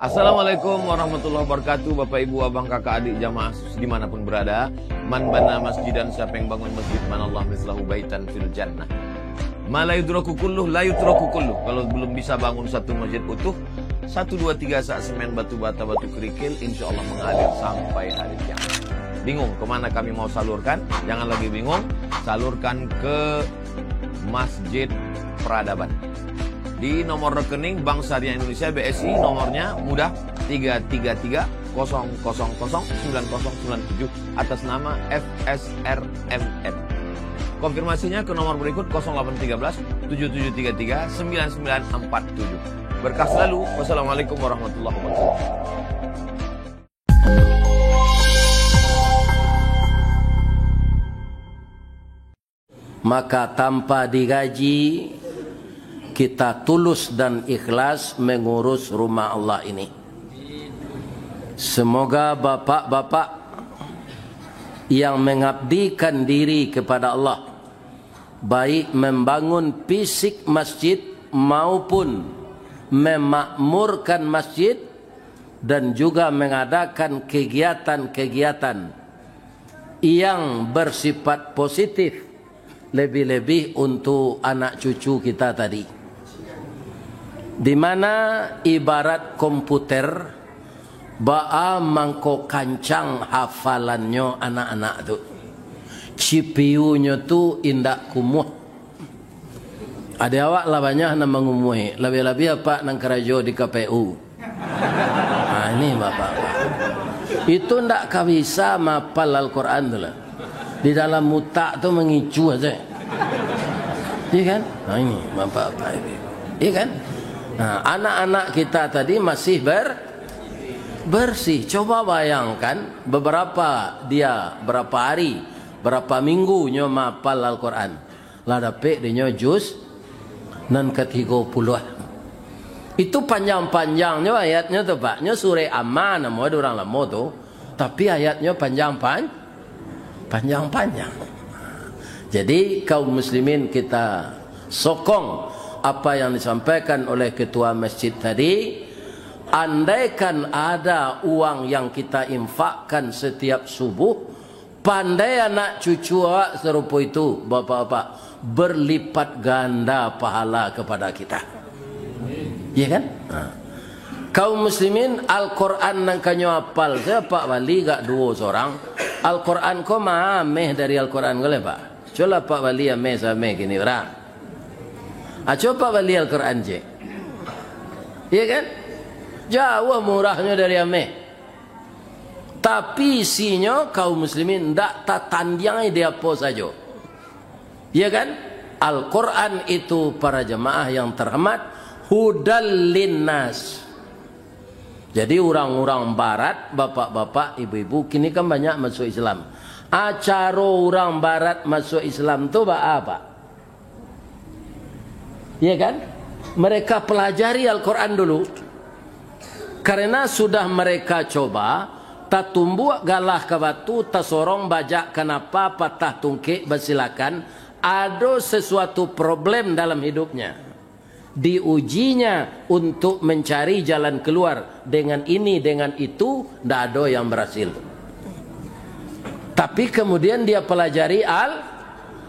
Assalamualaikum warahmatullahi wabarakatuh. Bapak ibu abang kakak adik jamaah dimanapun berada. Man bana masjidan, siapa yang bangun masjid, manallah mislahu baitan fil jannah. Ma la yudraku kulluh la yutraku kulluh. Kalau belum bisa bangun satu masjid utuh, 1, 2, 3 sak semen batu bata batu kerikil, insya Allah mengalir sampai hari kiamat. Bingung kemana kami mau salurkan? Jangan lagi bingung, salurkan ke Masjid Peradaban. Di nomor rekening Bank Syariah Indonesia BSI, nomornya mudah 33300009097 atas nama FSRMN. Konfirmasinya ke nomor berikut 0813 7733 9947. Berkah selalu. Wassalamualaikum warahmatullahi wabarakatuh. Maka tanpa digaji, kita tulus dan ikhlas mengurus rumah Allah ini. Semoga bapak-bapak yang mengabdikan diri kepada Allah, baik membangun fisik masjid maupun memakmurkan masjid, dan juga mengadakan kegiatan-kegiatan yang bersifat positif, lebih-lebih untuk anak cucu kita tadi. Di mana ibarat komputer, ba'a mangko kancang hafalannya anak-anak tu. CPU-nya tu indak kumuh. Ada awak lah banyak nak mengumuhi, lebih-lebih apa nang kerajo di KPU. Nah, ini bapak-bapak. Itu ndak bisa mapal Al-Quran tu lah. Di dalam mutak tu mengicu aja. Iya kan? Nah, ini bapak-bapak ini. Iya kan? Nah, anak-anak kita tadi masih bersih. Coba bayangkan berapa hari, berapa minggu nyo mapal Al-Quran. Lah dapet dia juz nan ke-30. Itu panjang-panjangnya ayatnya tu Pak. Nya surah Amma nama orang lama tu, tapi ayatnya panjang-panjang. Jadi kaum muslimin kita sokong apa yang disampaikan oleh ketua masjid tadi. Andaikan ada uang yang kita infakkan setiap subuh, pandai anak cucu awak serupa itu bapak-bapak, berlipat ganda pahala kepada kita. Ya kan? Kaum muslimin Al-Quran nang kanyo apal saya Pak Wali gak dua seorang. Al-Quran ko mah dari Al-Quran gole Pak. Coba Pak Wali ameh sameh gini orang. Coba Wali Al-Quran je. Iya kan? Jauh murahnya dari ameh. Tapi isinya kaum muslimin ndak tatandiang dia apa saja. Iya kan? Al-Quran itu para jemaah yang terhormat, hudal linnas. Jadi orang-orang barat, bapak-bapak, ibu-ibu, kini kan banyak masuk Islam. Acara orang barat masuk Islam tu apa? Ya kan? Mereka pelajari Al-Quran dulu. Karena sudah mereka coba, tak tumbuh galah ke batu, tak sorong bajak kenapa, patah tungkik, bersilakan. Ada sesuatu problem dalam hidupnya. Diujinya untuk mencari jalan keluar. Dengan ini, dengan itu, tidak ada yang berhasil. Tapi kemudian dia pelajari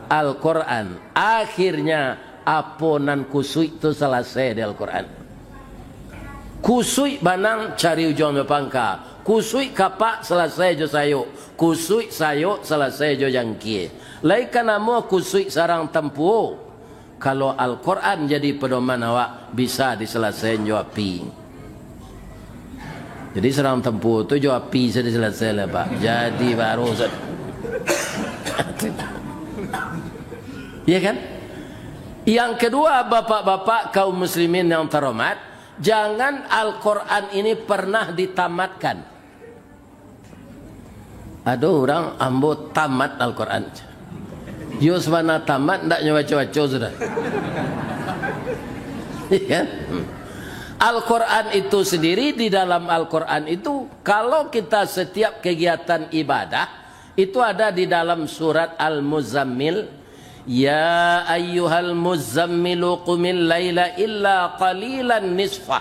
Al-Quran. Akhirnya, aponan kusui itu selesai di Al-Quran. Kusui banang cari ujung pangka. Kusui kapak selesai jo sayo. Kusui sayo selesai jo jangki. Laikan amo kusui sarang tempuh. Kalau Al-Quran jadi pedoman awak bisa diselesaikan jo api. Jadi sarang tempuh tu jo api sudah selesai lah Pak. Jadi baru ya kan? Yang kedua bapak-bapak kaum muslimin yang terhormat, jangan Al-Quran ini pernah ditamatkan. Ada orang ambo tamat Al-Quran. Yus mana tamat ndak nyawa-nyawa sudah. Ya? Al-Quran itu sendiri, di dalam Al-Quran itu kalau kita setiap kegiatan ibadah itu ada di dalam surat Al-Muzammil. Ya ayyuhal muzammilu qumil laila illa qalilan nisfah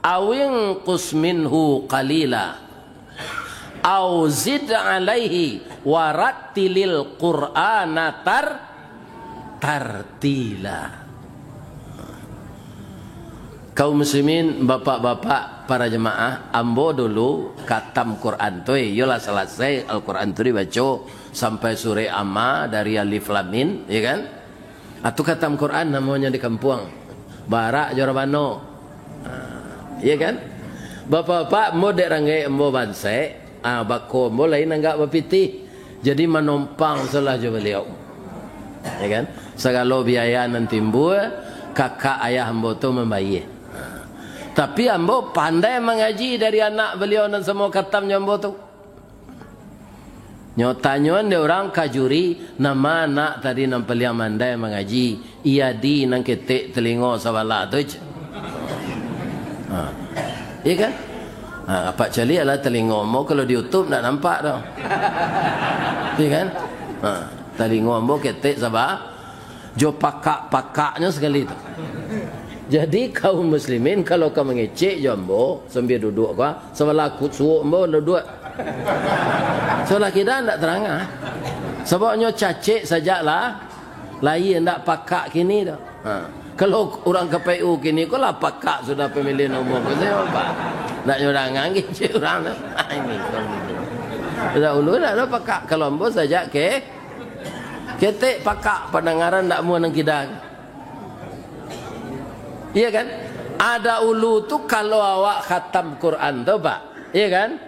awin qus minhu qalila au zid alaihi warattilil qur'ana tartila. Kaum muslimin, bapak-bapak, para jemaah, ambo dulu katam Quran tu, yolah selesai Al-Quran tu dibaca sampai surah Amma dari Alif Lam Mim, ya kan? Atau katam Quran namanya di kampung Barak Jorabano, ya kan? Bapak-bapak mau dek rangai ambo banse, bako ambo lain enggak bapiti, jadi menompang salah jo beliau, ya kan? Segala biaya nanti timbul, kakak ayah ambo tu membayar. Tapi ambo pandai mengaji dari anak beliau dan semua katamnya ambo tu. Nyotanyuan dia orang kajuri nama anak tadi nam peliang mandai mengaji. Ia di nang ketik telingo sawala tu je. Iya kan? Apa cali adalah telingo ambo kalau di YouTube tak nampak tau. Iya kan? Telingo ambo ketik sabah. Jo pakak-pakaknya sekali tu. Jadi kaum muslimin kalau kau mengecek jambo sambil duduk kau, sebelah kutsu ambo duduk. Sebelah kita ndak terang sebabnya cacik sajalah, lain ndak pakak kini dah. Kalau orang KPU kini kau lah pakak sudah pemilihan umum kau apa? Ndak nyorangan ngecek orang dah. Ini sudah ulu dah pakak. Kalau ambo saja ketek pakak pendengaran ndak mau nang kita. Iya kan? Ada ulu tu kalau awak khatam Quran tu pak, iya kan?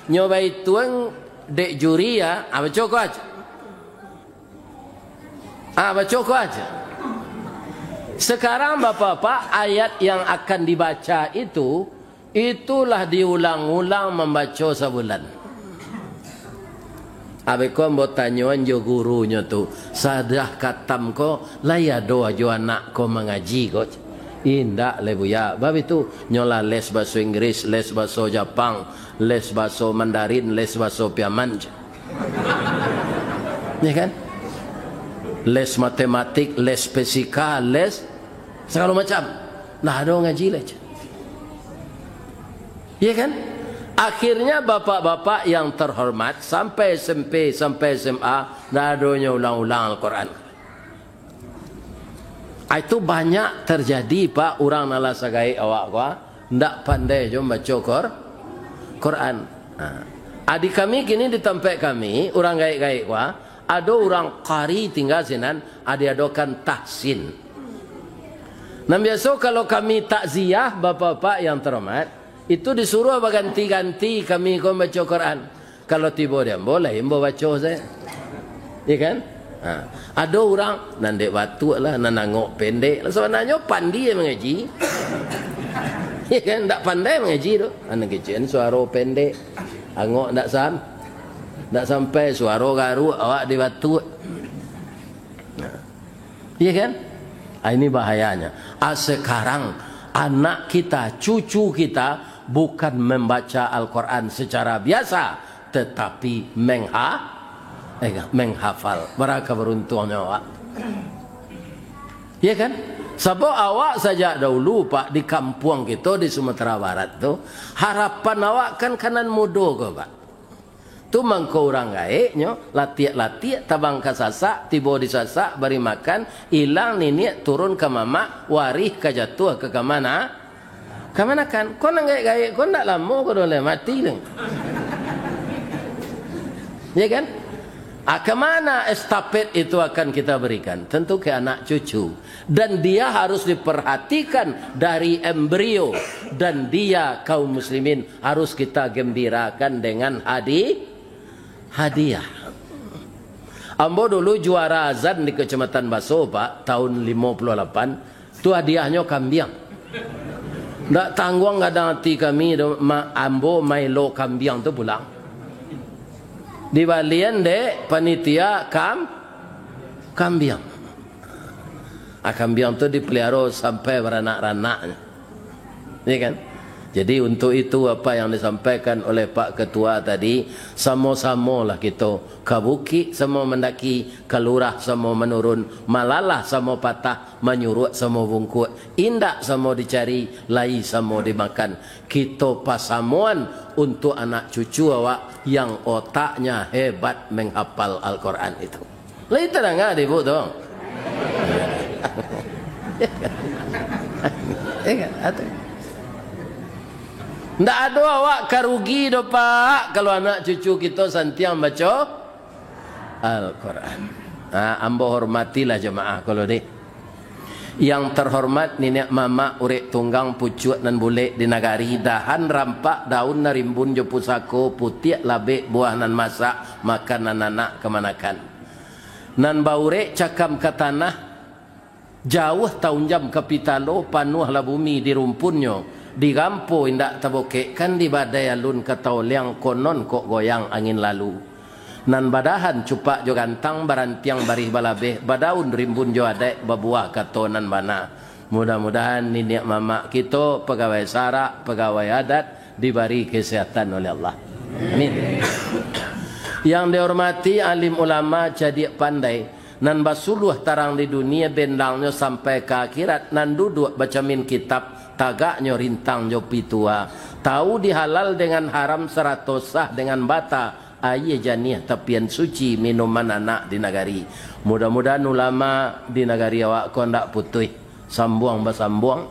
Nyobai tuang dek juri ya, baca kau aja. Baca kau aja. Sekarang bapak-bapak ayat yang akan dibaca itu, itulah diulang-ulang membaca sebulan. Kau mau tanyaan jo gurunya tu, sadah khatam kau, laya doa jo anak kau mengaji kau. Indak lebuya. Bab itu nyola les bahasa Inggris, les bahasa Jepang, les bahasa Mandarin, les bahasa Piaman. Ya kan? Les matematik, les fisika, les segala macam. Nah, ada ngaji lah. Ya kan? Akhirnya bapak-bapak yang terhormat sampai SMP, sampai SMA, dah adanya ulang-ulang Al-Quran. Itu banyak terjadi pak orang nala sagai awak kau ndak pandai jom baca Quran. Adik kami kini di tempat kami orang gaik-gaik kau ada orang qari tinggal sinan adakan tahsin. Nah biasa kalau kami takziah bapak-bapak yang terhormat itu disuruh berganti-ganti kami kau baca Quran. Kalau tiba dia boleh baca saya, ya kan? Ada orang nandek batu lah, nanangok pendek. Sebenarnya pandai mengaji. Ya kan, tak pandai mengaji tu. Anak kecil suara pendek, angok tak sampai suara garu awak di batu. Ya kan? Ini bahayanya. Sekarang anak kita, cucu kita bukan membaca Al-Quran secara biasa, tetapi menghafal. Mereka beruntungnya awak. Ya kan? Sebab awak saja dahulu pak di kampung kita di Sumatera Barat tu harapan awak kan kanan mudo ke pak. Tu mangko orang gaeknya latiak tabang ke sasak, tiba di sasak beri makan, hilang nini turun ke mama, warih ke jatuh ke mana? Ke mana kan? Kau nang gaek kau nak lama kau dah mati deng. Ya kan? Kemana estafet itu akan kita berikan? Tentu ke anak cucu. Dan dia harus diperhatikan dari embrio. Dan dia kaum muslimin harus kita gembirakan dengan hadiah. Ambo dulu juara azan di Kecamatan Baso pak tahun 58. Itu hadiahnya kambing. Tak tanggung ada hati kami ambo mailo kambing tu pulang. Di balian de panitia kambing. Kambing tu dipelihara sampai beranak-ranaknya. Ya kan? Jadi untuk itu apa yang disampaikan oleh Pak Ketua tadi, sama-samalah kita ke bukit sama mendaki, ke lurah sama menurun, malalah sama patah, menyurut sama bungkuk, indak sama dicari, lai sama dimakan. Kita pasamuan untuk anak cucu awak yang otaknya hebat menghafal Al-Quran itu. Lai terang ada ibu tu. Tidak ada awak karugi do Pak kalau anak cucu kita santiang baca Al-Quran. Ambo hormatilah jemaah kalau ni. Yang terhormat nenek mama urek tunggang pucut nan bulek di nagari dahan rampak daun narimbun jo pusako putiak labek buah nan masak makan nan anak kemanakan. Nan baurek cakam ke tanah jauh tahun jam kapitalo panuhlah bumi di rumpunnya. Di gampo indak tabokek kan di badai alun katau liang konon kok goyang angin lalu. Nan badahan cupak jo gantang barantiang barih balabeh badaun rimbun jo adek babuah kato nan bana. Mudah-mudahan nenek mama kita pegawai sara, pegawai adat diberi kesehatan oleh Allah. Amin. Yang dihormati alim ulama jadi pandai nan basuluh tarang di dunia bendangnya sampai ke akhirat nan duduk baca min kitab tagaknya rintang jopi tua tahu dihalal dengan haram seratosah dengan bata aye janih tepian suci minuman anak di nagari. Mudah-mudahan ulama di nagari awak kau ndak putih sambuang basambuang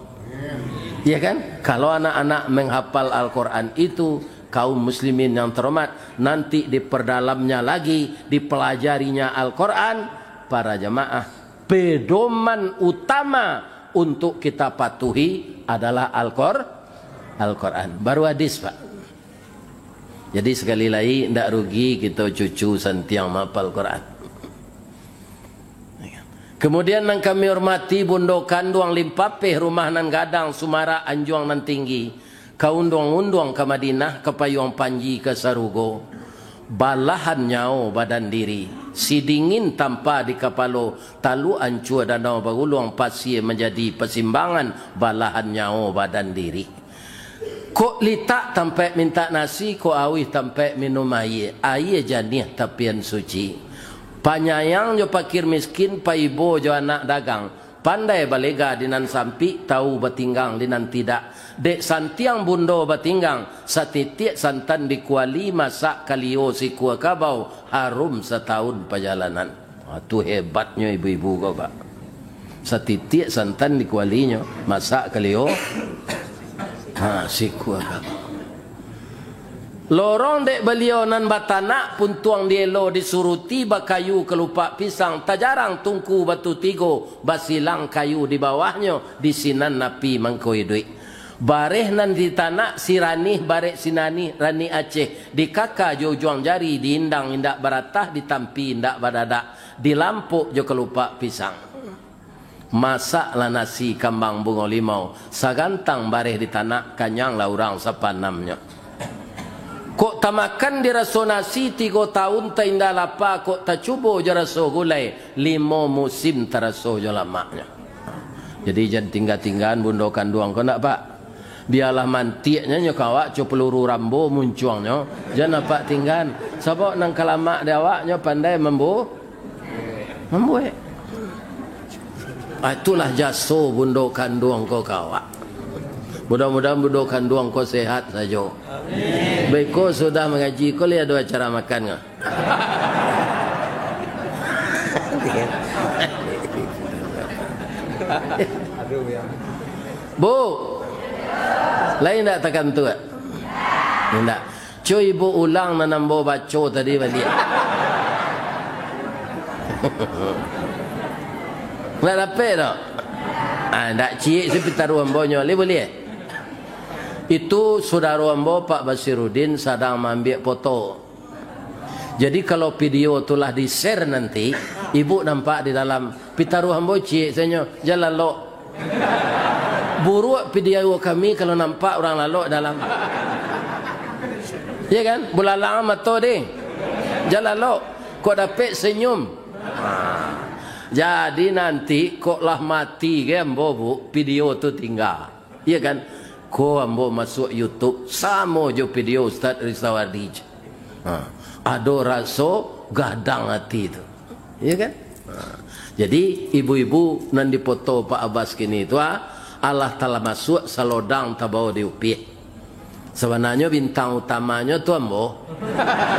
ya kan. Kalau anak-anak menghafal Al-Quran itu kaum muslimin yang terhormat nanti diperdalamnya lagi dipelajarinya Al-Quran para jamaah pedoman utama untuk kita patuhi adalah Al-Quran. Baru hadis Pak. Jadi sekali lagi tidak rugi kita cucu santiang menghafal Quran. Kemudian yang kami hormati bundo kanduang limpapeh rumah nan gadang Sumara Anjuang nan tinggi. Kaundong-undong ke Madinah ke Payung Panji ke Sarugo. Balahan nyao badan diri. Si dingin tanpa di kapalo talu ancua danau baguluang pasir menjadi persimbangan balahan nyao badan diri. Kok litak tampai minta nasi, kok awih tampai minum air. Air janih tapian suci. Panyayang jo pakir miskin, pa ibo jo anak dagang. Pandai balega dinan sampi, tahu batinggang dinan tidak. Dek santiang bundo batinggang, satitik santan dikuali masak kalio si kuah kabau, harum setahun perjalanan. Itu hebatnya ibu-ibu kau Pak. Satitik santan dikualinya, masak kalio, si kuah kabau. Lorong dek beliau nan batanak pun tuang dielo disuruti bakayu kelupak pisang tajarang tungku batu tigo basilang kayu di bawahnya di sinan napi mangkoi duit. Bareh nan di tanah sirani barek sinani rani Aceh di kaka jo juang jari di indang indak baratah di tampi indak badadak di lampuk jo kelupak pisang. Masaklah nasi kambang bunga limau sagantang bareh di tanah kanyang lah orang sapanamnya. Kok tamakan di raso nasi 3 tahun ta indah lapa kok ta cubo je raso gulai 5 musim ta raso je lamaknya. Jadi jangan tinggal-tinggalan bundo kanduang kau nak Pak. Biarlah mantiknya nyo kawak cu peluru rambo muncuangnya. Jangan apa tinggal. Sebab nang kalamak dia awaknya pandai membuat. Itulah jaso bundo kanduang kau kawak. Mudah-mudahan bundo kanduang kau sehat saja. Baik kau sudah mengaji, kau lihat ada acara makan nggak? Bu, lain tak tekan tu? Tidak. Cuy ibu ulang menambah baca tadi balik. Nggak dapat tak? Tak cik seperti taruhan bonyol, boleh? Itu saudara ambo Pak Basirudin sedang mengambil foto. Jadi kalau video itulah di share nanti, ibu nampak di dalam pitaruh ambo cik saya jalan lo. Buruk video kami kalau nampak orang lalu dalam. Ya kan? Bulalang mata deh. Jalan lo. Kok dapat senyum. Jadi nanti koklah mati kan ambo bu, video tu tinggal. Ya kan? Ko ambo masuk YouTube sama je video Ustaz Rizawadi. Ada rasa gadang hati tu. Ya kan? Jadi ibu-ibu nan dipoto Pak Abbas kini tu Allah telah masuk salodang tabau di upi. Sebenarnya bintang utamanya tu ambo.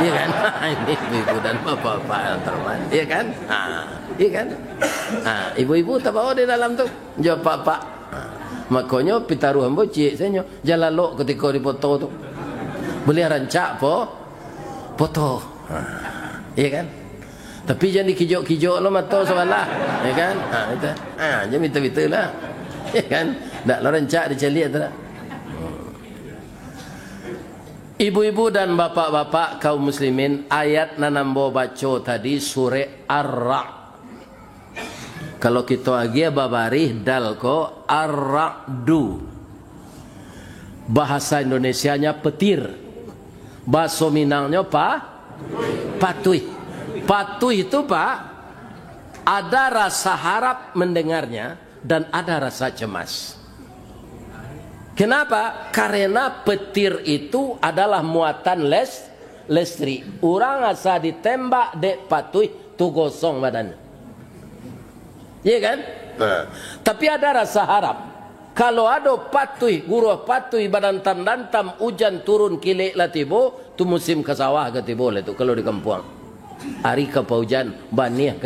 Iya kan? Ini ibu dan bapak-bapak yang terhormat. Iya kan? Iya kan? Ibu-ibu tabau di dalam tu. Jawab pak. Makanya pitaruh ambo cik saya jalalok ketika dipoto tu. Boleh rancak foto. Iya kan? Tapi jangan dikijok-kijok lo mata sebelah. Ya kan? Itu. Jangan minta-minta lah. Ya kan? Tak lo rancak diceliak tu lah. Ibu-ibu dan bapak-bapak kaum muslimin, ayat nanambo baca tadi surah Ar-Ra'd. Kalau kita lagi babarih dal ko Ar-Ra'du. Bahasa Indonesianya petir. Bahasa Minangnya patuih. Patuih itu Pak, ada rasa harap mendengarnya dan ada rasa cemas. Kenapa? Karena petir itu adalah muatan listrik. Orang asa ditembak dek patuih tu gosong badannya. Iya kan? Tapi ada rasa harap. Kalau ada patuih, guru patuih badan tam hujan turun kilik latibo, tu musim ke sawah ke tibo tu kalau di kampung. Hari ke paujan banih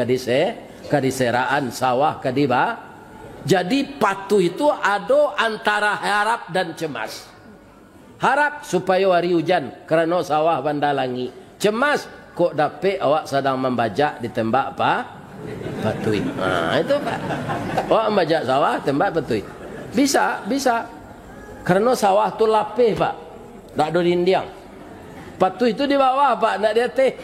kadiseraan sawah kadiba. Jadi patuh itu ada antara harap dan cemas. Harap supaya hari hujan kerana sawah bandalangi. Cemas kok dapat awak sedang membajak ditembak patuh. Itu Pak. Awak membajak sawah tembak patuh. Bisa. Kerana sawah tu lapih Pak. Tak ada dinding. Patuh itu di bawah Pak, tak di atas.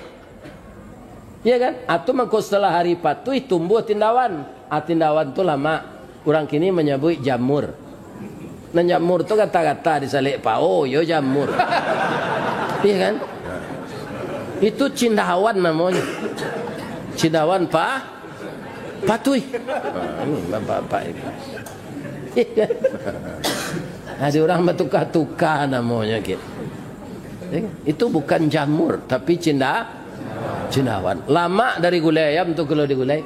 Ya kan? Atau mengko setelah hari patuh tumbuh tindawan. Tindawan tu lama. Orang kini menyebut jamur. Dan jamur tu kata-kata disalik pao, yo jamur. Iya kan? Itu cindawan namanya. Cindawan patuh. Ini bapak-bapak ini. Ada orang bertukar-tukar namanya gitu. Itu bukan jamur tapi cindawan. Lama dari gulai ayam tu kalau digulai.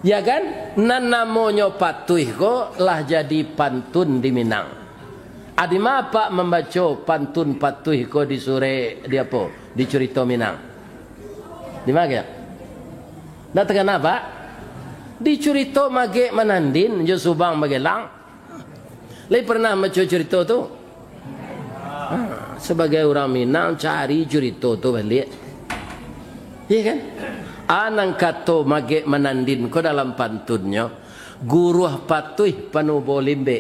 Ya kan? Nan namanya patuh ko lah jadi pantun di Minang. Adi apa membaca pantun patuh ko di sore di apa? Di cerita Minang. Di mana ya? Dah tekan apa? Di cerita mage manandin jo subang bagelang. Lai pernah baca cerita tu? Sebagai orang Minang cari cerita tu balik. Iya kan? Anang kato mage manandin ko dalam pantunnya guruh patuh panubo limbe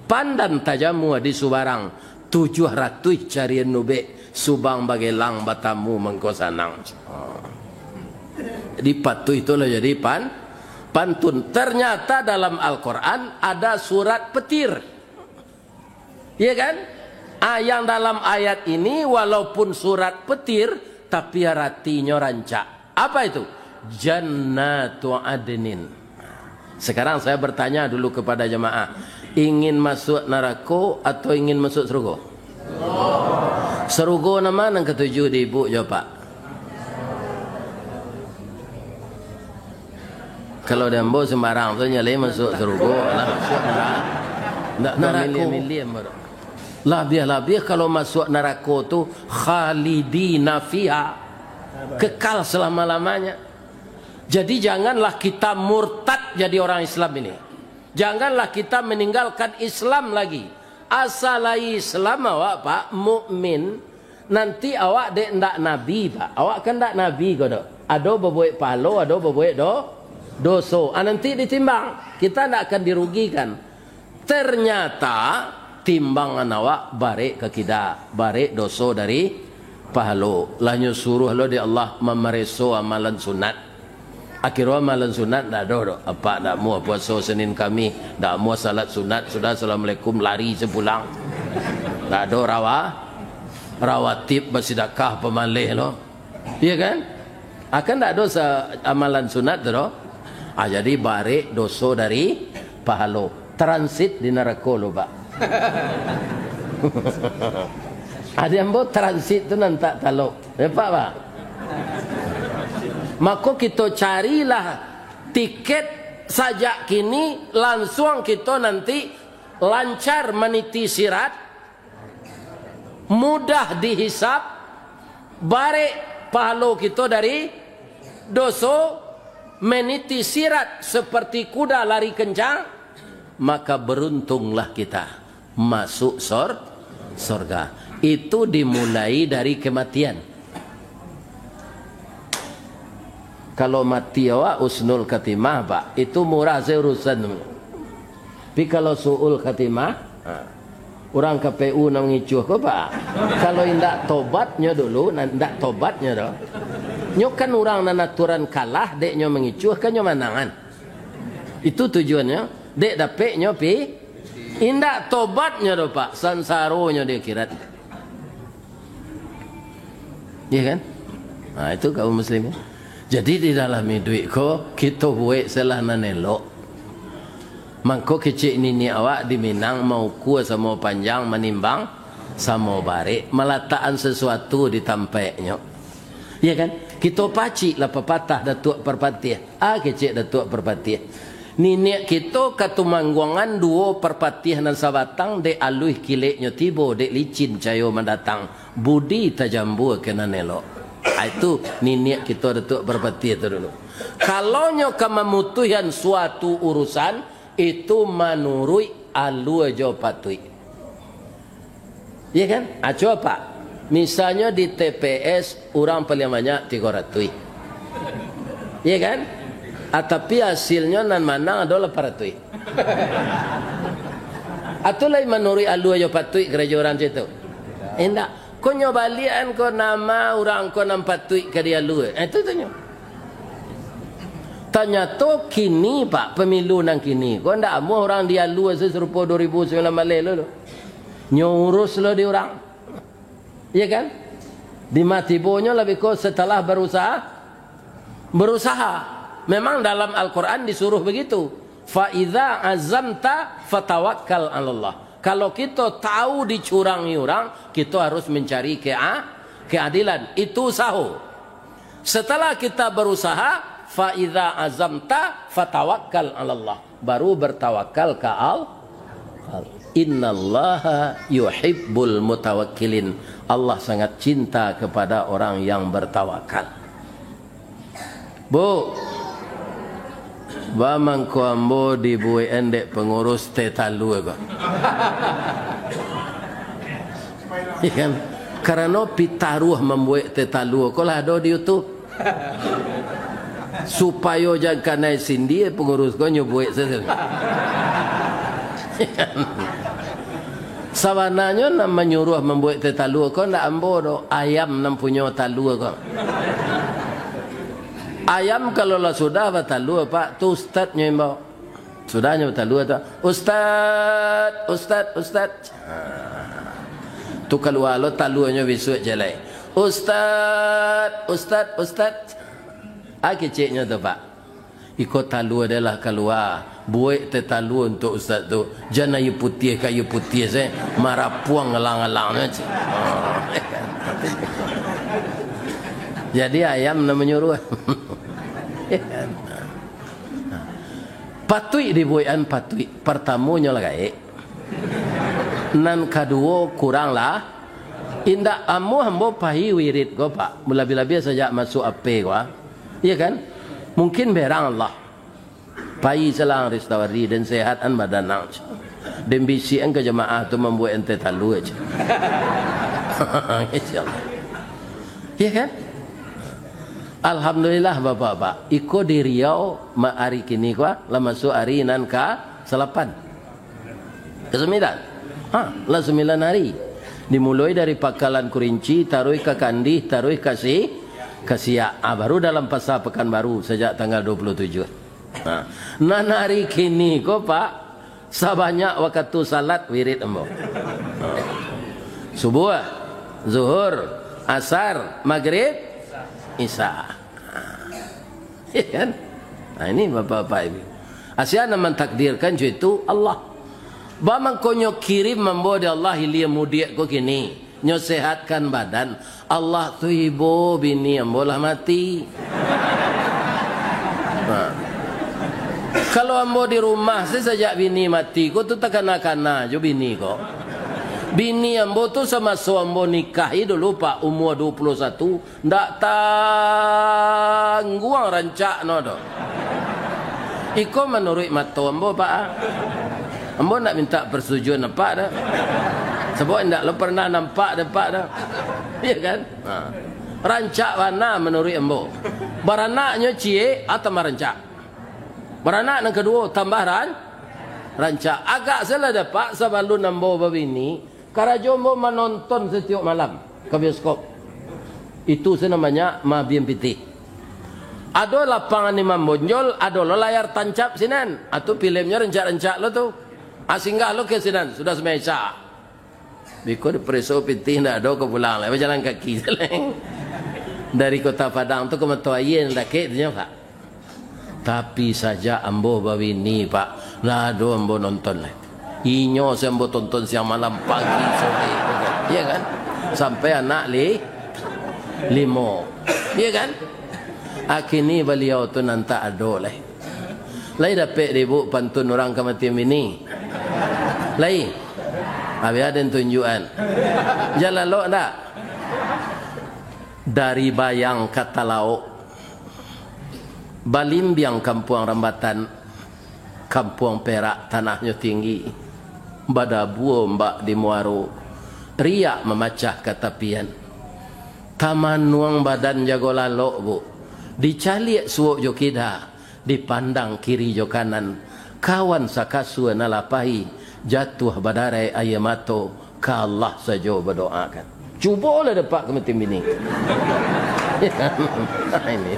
pandan tajamu di subarang 700 carian nube subang bagelang batamu mengkosanang. Di patuh itulah jadi pantun. Ternyata dalam Al-Quran ada surat petir. Iya kan? Yang dalam ayat ini walaupun surat petir tapi artinya rancak. Apa itu? Jannatu adnin. Sekarang saya bertanya dulu kepada jemaah, ingin masuk neraka atau ingin masuk surga? Surga nama yang ketujuh di ibu jawab Pak. Kalau dembo sembarang tu nyalai masuk surga lah masuk neraka. Neraka. Lebih kalau masuk neraka tu khalidina fiha. Kekal selama-lamanya. Jadi janganlah kita murtad jadi orang Islam ini. Janganlah kita meninggalkan Islam lagi. Asalai Islam awak Pak, mukmin. Nanti awak dek ndak nabi Pak. Awak kan ndak nabi kodo. Ada bebuat palo, ada bebuat doso. Nanti ditimbang. Kita ndak akan dirugikan. Ternyata timbangan awak barek ke kita, barek doso dari pahalo. Lahnya suruh lo di Allah memereso amalan sunat. Akhirnya amalan sunat tak ada. Apa tak mau puasa Senin kami, tak mau salat sunat, sudah Assalamualaikum lari sepulang. Tak ada rawatib bersedekah pemalih lo. Iya kan? Akan tak ada amalan sunat tu. Jadi barek dosa dari pahalo. Transit di neraka lo Pak. Ada yang buat transit tu nanti taluk. Nampak pak? Maka kita carilah tiket sajak kini, langsung kita nanti lancar meniti sirat, mudah dihisap, barek pahala kita dari dosa, meniti sirat seperti kuda lari kencang, maka beruntunglah kita masuk surga. Itu dimulai dari kematian. Kalau mati awak usnul khatimah pak, itu murah seurusan. Tapi kalau suul khatimah, orang KPU nak ngicuh ko pak. Kalau indak tobatnya dulu, indak tobatnya dah. Nyo kan orang nan aturan kalah, dek nyo mengicuh kan nyo manangan. Itu tujuannya. Dek dapet nyo pi, indak tobatnya dah pak, sansaronya dia kirat. Iya kan? Nah itu kaum muslimin. Jadi di dalam hidup ko kita buat salah nanelok. Mangko kecik nini awak di Minang mau kuat sama panjang menimbang sama barek meletakkan sesuatu di tampeknya. Iya kan? Kita pacik lah pepatah datuk perpatih. Kecik datuk perpatih. Nini kita katumangguangan dua perpatih dan sabatang de aluh kileknya tibo de licin cayo mendatang. Budi tajambu kena nelok. Itu nini kita datuk perpatih itu dulu. Kalau nyo kememutuhan suatu urusan itu menurut alu aja patui. Iya kan? Coba misalnya di TPS orang paling banyak 300. Iya kan? Tapi hasilnya nan mana adalah 800. Atau lain menurut alu aja patui gereja orang situ. Enggak. Kau nyobalian kau nama orang kau nampak patui ke dia alu. Itu tanya. Tanya tu kini pak pemilu nang kini. Kau ndak mau orang dia alu serupa 2009 lalu. Nyurus lo di orang. Iya kan? Di matibonya lebih kau setelah berusaha. Memang dalam Al-Quran disuruh begitu. Fa idza azamta fatawakkal 'ala Allah. Kalau kita tahu dicurangi orang, kita harus mencari keadilan. Itu usaha. Setelah kita berusaha, fa idza azamta fatawakkal 'ala Allah. Baru bertawakal ke Allah. Innallaha yuhibbul mutawakkilin. Allah sangat cinta kepada orang yang bertawakal. Bu, bamang ko ambo dibuai endek pengurus tetalu ko. Ikan karena pitaruh membuat tetalu ko lah do di YouTube. Supaya jangan naik sindi pengurus ko nyobuat sesel. Sawananya nak menyuruh membuat tetalu ko ndak ambo do ayam nam punya talu ko. Ayam kalau lah sudah batalu pak tu ustaz nyembau. Sudahnya batalu tu ustaz. Tu kalau alo talunya besok jelai. Ustaz. Keciknya tu pak. Ikut talu adalah keluar. Buat tetalu untuk ustaz tu. Jangan kayu putih saya. Marapuang ngelang-ngelangnya. Jadi ayam nak menyuruh. Patui dibuat patui. Pertamanya lah kaya. Nan kedua kurang lah. Indak ambo pahi wirid ko pak. Mula-bila saja masuk ape ko. Iya kan? Mungkin berang Allah. Pahi selang restawari dan sehatan badan nang. Dan bisi ke jemaah tu membuat ente talu aja. Insyaallah. Iya kan? Alhamdulillah bapak-bapak. Iko di Riau hari kini kuah lah masuk hari nan ke-8. Ke-9. Lah 9 hari. Dimulai dari Pakalan Kurinci, taruh ke Kandih, taruh ke Siak. Baru dalam pasal Pekanbaru sejak tanggal 27. Nan hari kini ko pak sebanyak waktu salat wirid embo. Subuh, zuhur, asar, maghrib, Isya. Ya kan? Nah ini bapak-bapak ibu. Asyana mentakdirkan itu Allah. Bamang konyo kirim mambo di Allah ilia mudiak ko kini. Nyo sehatkan badan. Allah tu ibu bini ambo lah mati. Kalau ambo di rumah sejak bini mati ko tu takana-kana jo bini ko. Bini ambo tu sama suambo nikahi dulu pak umur 21 ndak tangguang rancak no do. Iko menurut mato ambo pak. Ambo nak minta persetujuan apa dah. Sebab ndak lo pernah nampak depak dah. Ya kan? Rancak mana menurut ambo. Baranaknya cie atau merancak. Baranak yang kedua tambah rancak. Agak salah dapat sebelum ambo babini. Karajombo menonton setiap malam ke bioskop. Itu namanya Mabim Piti. Ada lapangan Imam Bonjol, ada layar tancap sinan. Atau filmnya rencak-rencak lo tu. Singgah lo ke sinan, sudah semesa. Biko di Preso Piti ndak ada ke pulang lah, berjalan kaki. Dari kota Padang tu ke Matuayen dah ke dia pak. Tapi saja ambo bawini pak, lah do ambo nonton lah. Inyo sembo tonton siang malam pagi sore, ya kan? Sampai anak limo, ya kan? Akhirnya beliau tu nanti ado lah. Lai dapat ribu pantun orang kematian ini. Lai, habis ada tunjukan. Jalan lo ndak? Dari bayang kata lauk, Balimbiang Kampung Rambatan, Kampung Perak tanahnya tinggi. Badabuo mbak di Muaro, riak memacah katapian. Taman nuang badan jago lalok bu, dicaliak suok jo kida, dipandang kiri jo kanan. Kawan sakasua nalapahi, jatuh badare ayamato, ka Allah sajo berdoakan. Cuba oleh dapat kemati bini. Ini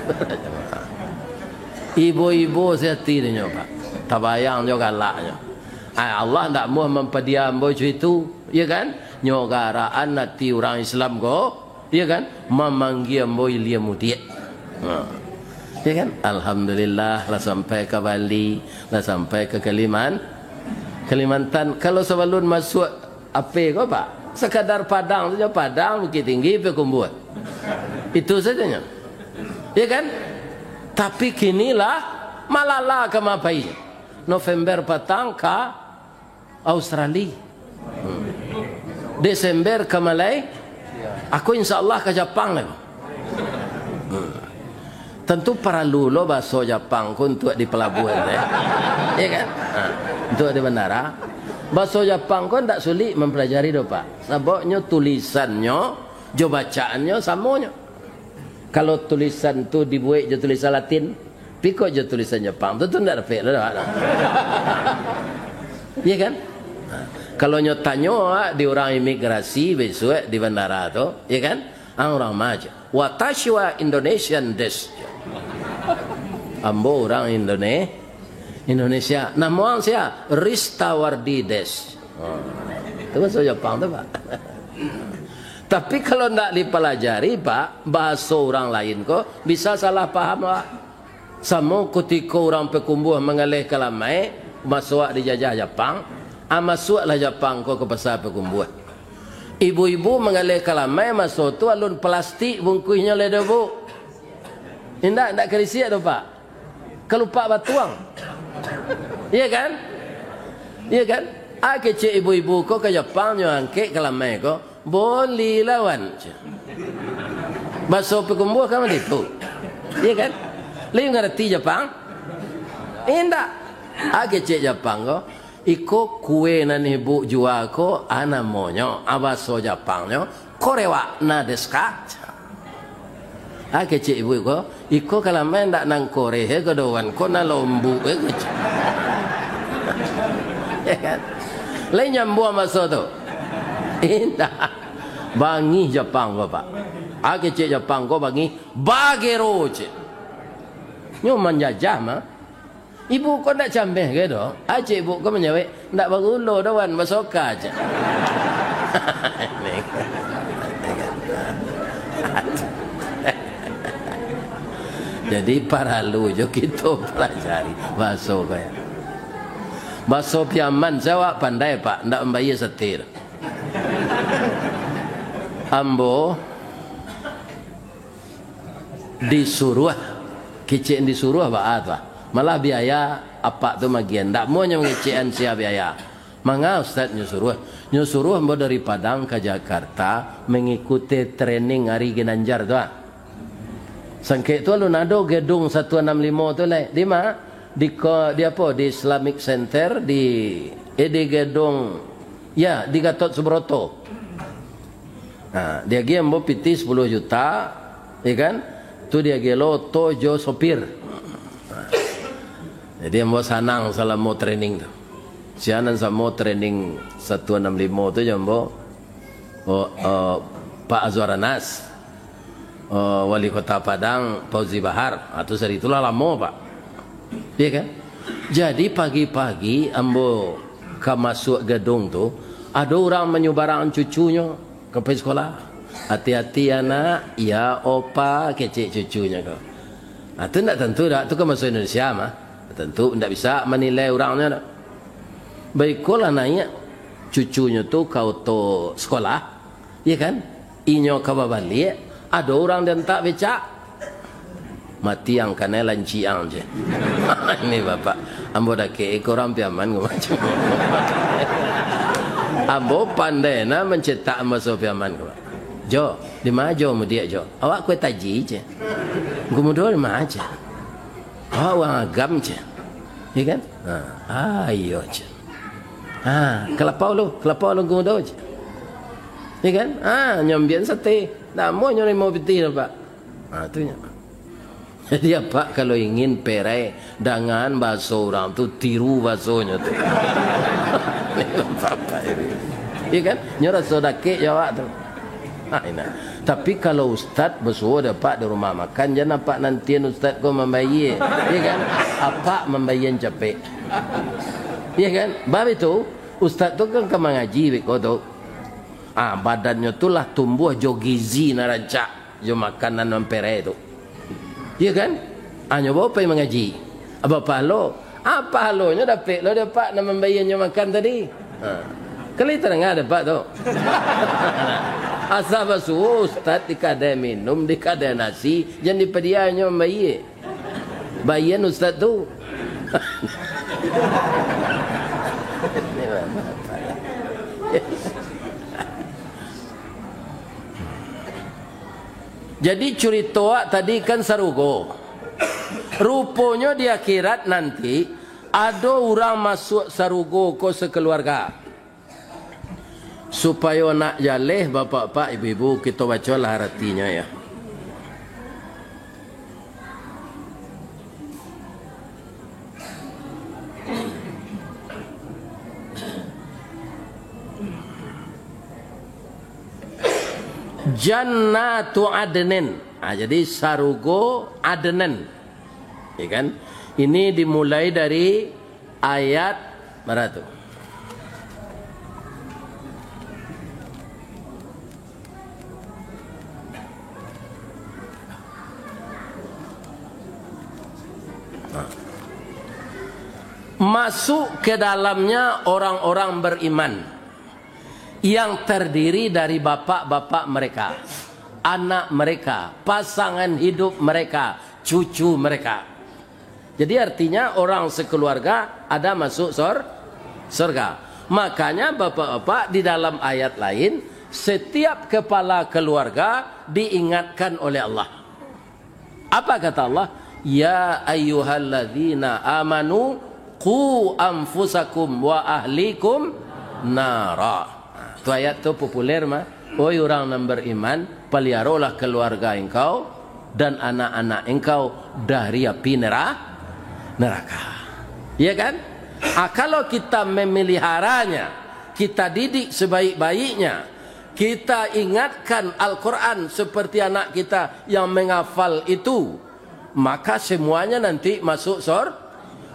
ibu-ibu saya tidak pak, tabayang juga galaknya. Allah tidak mau mempadiam bojo itu, ya kan? Nyogaraan nanti orang Islam ko, ya kan? Memanggil boy lia mudiat, ya kan? Alhamdulillah lah sampai ke Bali, lah sampai ke Kalimantan. Kalau sebelum masuk apa ko pak? Sekadar Padang saja, Padang Bukit Tinggi Pekumbuan. Itu sajanya, ya kan? Tapi kinilah malala kemapai. November petang ke Australia, Desember ke Malay, aku insya Allah ke Jepang lagi. Tentu para lulo bahasa Jepang ku untuk di pelabuhan, ya kan? Untuk di bandara. Bahasa Jepang ku tidak sulit mempelajari do pak. Sebabnya tulisannya, jo bacaannya samanya. Kalau tulisan tu dibuat je tulisan Latin, piko je tulisan Jepang, tu tidak dapat lah. Ya kan? Kalau nyotanyo di orang imigrasi besok di bandara tu, ya kan? Orang maju. Watashi wa Indonesian desu. Ambo orang Indonesia. Nama orang saya Ristawardi desu. Itu bahasa Jepang tu pak. Tapi kalau tidak dipelajari pak, bahasa orang lain kok bisa salah paham pak. Sama ketika orang Pekumbuh mengalih kalamai, masuk dijajah Jepang, masuklah Jepang kok ke pasar Pekumbuh. Ibu-ibu mengalih kalamai masuk tu alun plastik bungkusnya le debu. Indak kerisiak tu pak. Kelupak batuang. Iya kan? Iya kan? Kecil ibu-ibu kok ke Jepang nyo angkek kalamai kok. Boleh lawan. Masuk Pekumbuh kan itu. Iya kan? Lain ngerti Jepang? Indak. Kecil Jepang kok. Iko kue nani bu jual ko anamonyo abaso Jepangnya korewa na desu ka? Kecil ibu ko iko kalau main ndak nang Korea ko doan ko na lombu kecil. Ya kan? Lain nyambu abaso tu. Indak. Bangi Jepang bapak. Kecil Jepang ko bangi bagero je. Nyo menjajah mah. Ibu kau nak cambeh ke doh? Acik ibu kau menyawek, nak berulo doan masoka aja. Jadi para lu jo kita pelajari bahasa kaya. Bahasa Piaman saya pandai pak, ndak membayar setir. Ambo disuruh, kecik disuruh apa? Malah biaya apa tu magian, ndak mau ngecekan siapa biaya. Mangga Ustaz nyuruh ambo dari Padang ke Jakarta mengikuti training hari Ginanjar tu. Sangke tu lu nado gedung 165 tu lah. Di mana? Di apa? Di Islamic Center di gedung ya di Gatot Subroto. Nah, dia gi ambo piti 10 juta, ya kan? Tu dia gelo tojo sopir. Nah, jadi ambo sanang salah mau training tu. Sianan sama training 165 tu jambo Pak Azwaranas, Wali Kota Padang Fauzi Bahar, atau dari itulah lama pak, iya kan? Jadi pagi-pagi ambo ke masuk gedung tu, ada orang menyubarang cucunya ke sekolah. Hati-hati anak, ya opa kecik cucunya kau. Nah, itu tidak tentu dah, itu kan masuk Indonesia mah, tentu tidak bisa menilai orangnya dah. Baiklah nanya cucunya tu kau tu sekolah, ya kan? Inyo kau balik, ada orang dan tak becak, mati yang kena lanciang je. Ini bapak, ambo dah ke orang Piaman macam. Ambo pandai na mencetak masuk Piaman kau. Jo, di mana jo mu dia jo? Awak kue taji je, kemudian di mana je? Awak orang agam je, ya kan? Ayo je. Kelapa lu kemudian je. Ya kan? Nyambian sate. Nak mau nyuri mau piti lah pak. Tu nya. Jadi apa kalau ingin perai dengan bakso orang tu tiru baksonya tu. Bapak ini. Ya kan? Nyora sodake jawab tu. Tapi kalau ustaz bersuruh dapat di rumah makan, jangan nampak nanti ustaz kau membayar. Ya kan? Apa membayar capek. Ya kan? Bab itu ustaz tu kan mengaji kau tu. Badannya tu lah tumbuh jo gizi narancak jo makanan memperai tu. Ya kan? Nyoba apa yang mengaji? Apa halonya dapat lo dapat nak membayarnya makan tadi. Kali tengah dapat tu. Asal basuh ustaz di kadai minum, di kadai nasi, jangan dipedianya membayar. Bayan ustaz tu. Jadi cerita tadi kan sarugo. Rupanya di akhirat nanti ada orang masuk sarugo ko sekeluarga. Supaya nak jaleh bapak-bapak ibu-ibu kita bacalah artinya ya. Jannatu adnin. Jadi sarugo adnan. Ya kan? Ini dimulai dari ayat berapa? Masuk ke dalamnya orang-orang beriman yang terdiri dari bapak-bapak mereka, anak mereka, pasangan hidup mereka, cucu mereka. Jadi artinya orang sekeluarga ada masuk surga. Makanya bapak-bapak di dalam ayat lain, setiap kepala keluarga diingatkan oleh Allah. Apa kata Allah? Ya ayyuhalladzina amanu qu anfusakum wa ahlikum nara. Tu ayat tu populer mah. Oi orang yang beriman, peliharolah keluarga engkau dan anak-anak engkau dari api neraka. Ya kan? Kalau kita memeliharanya, kita didik sebaik-baiknya, kita ingatkan Al-Quran seperti anak kita yang menghafal itu, maka semuanya nanti masuk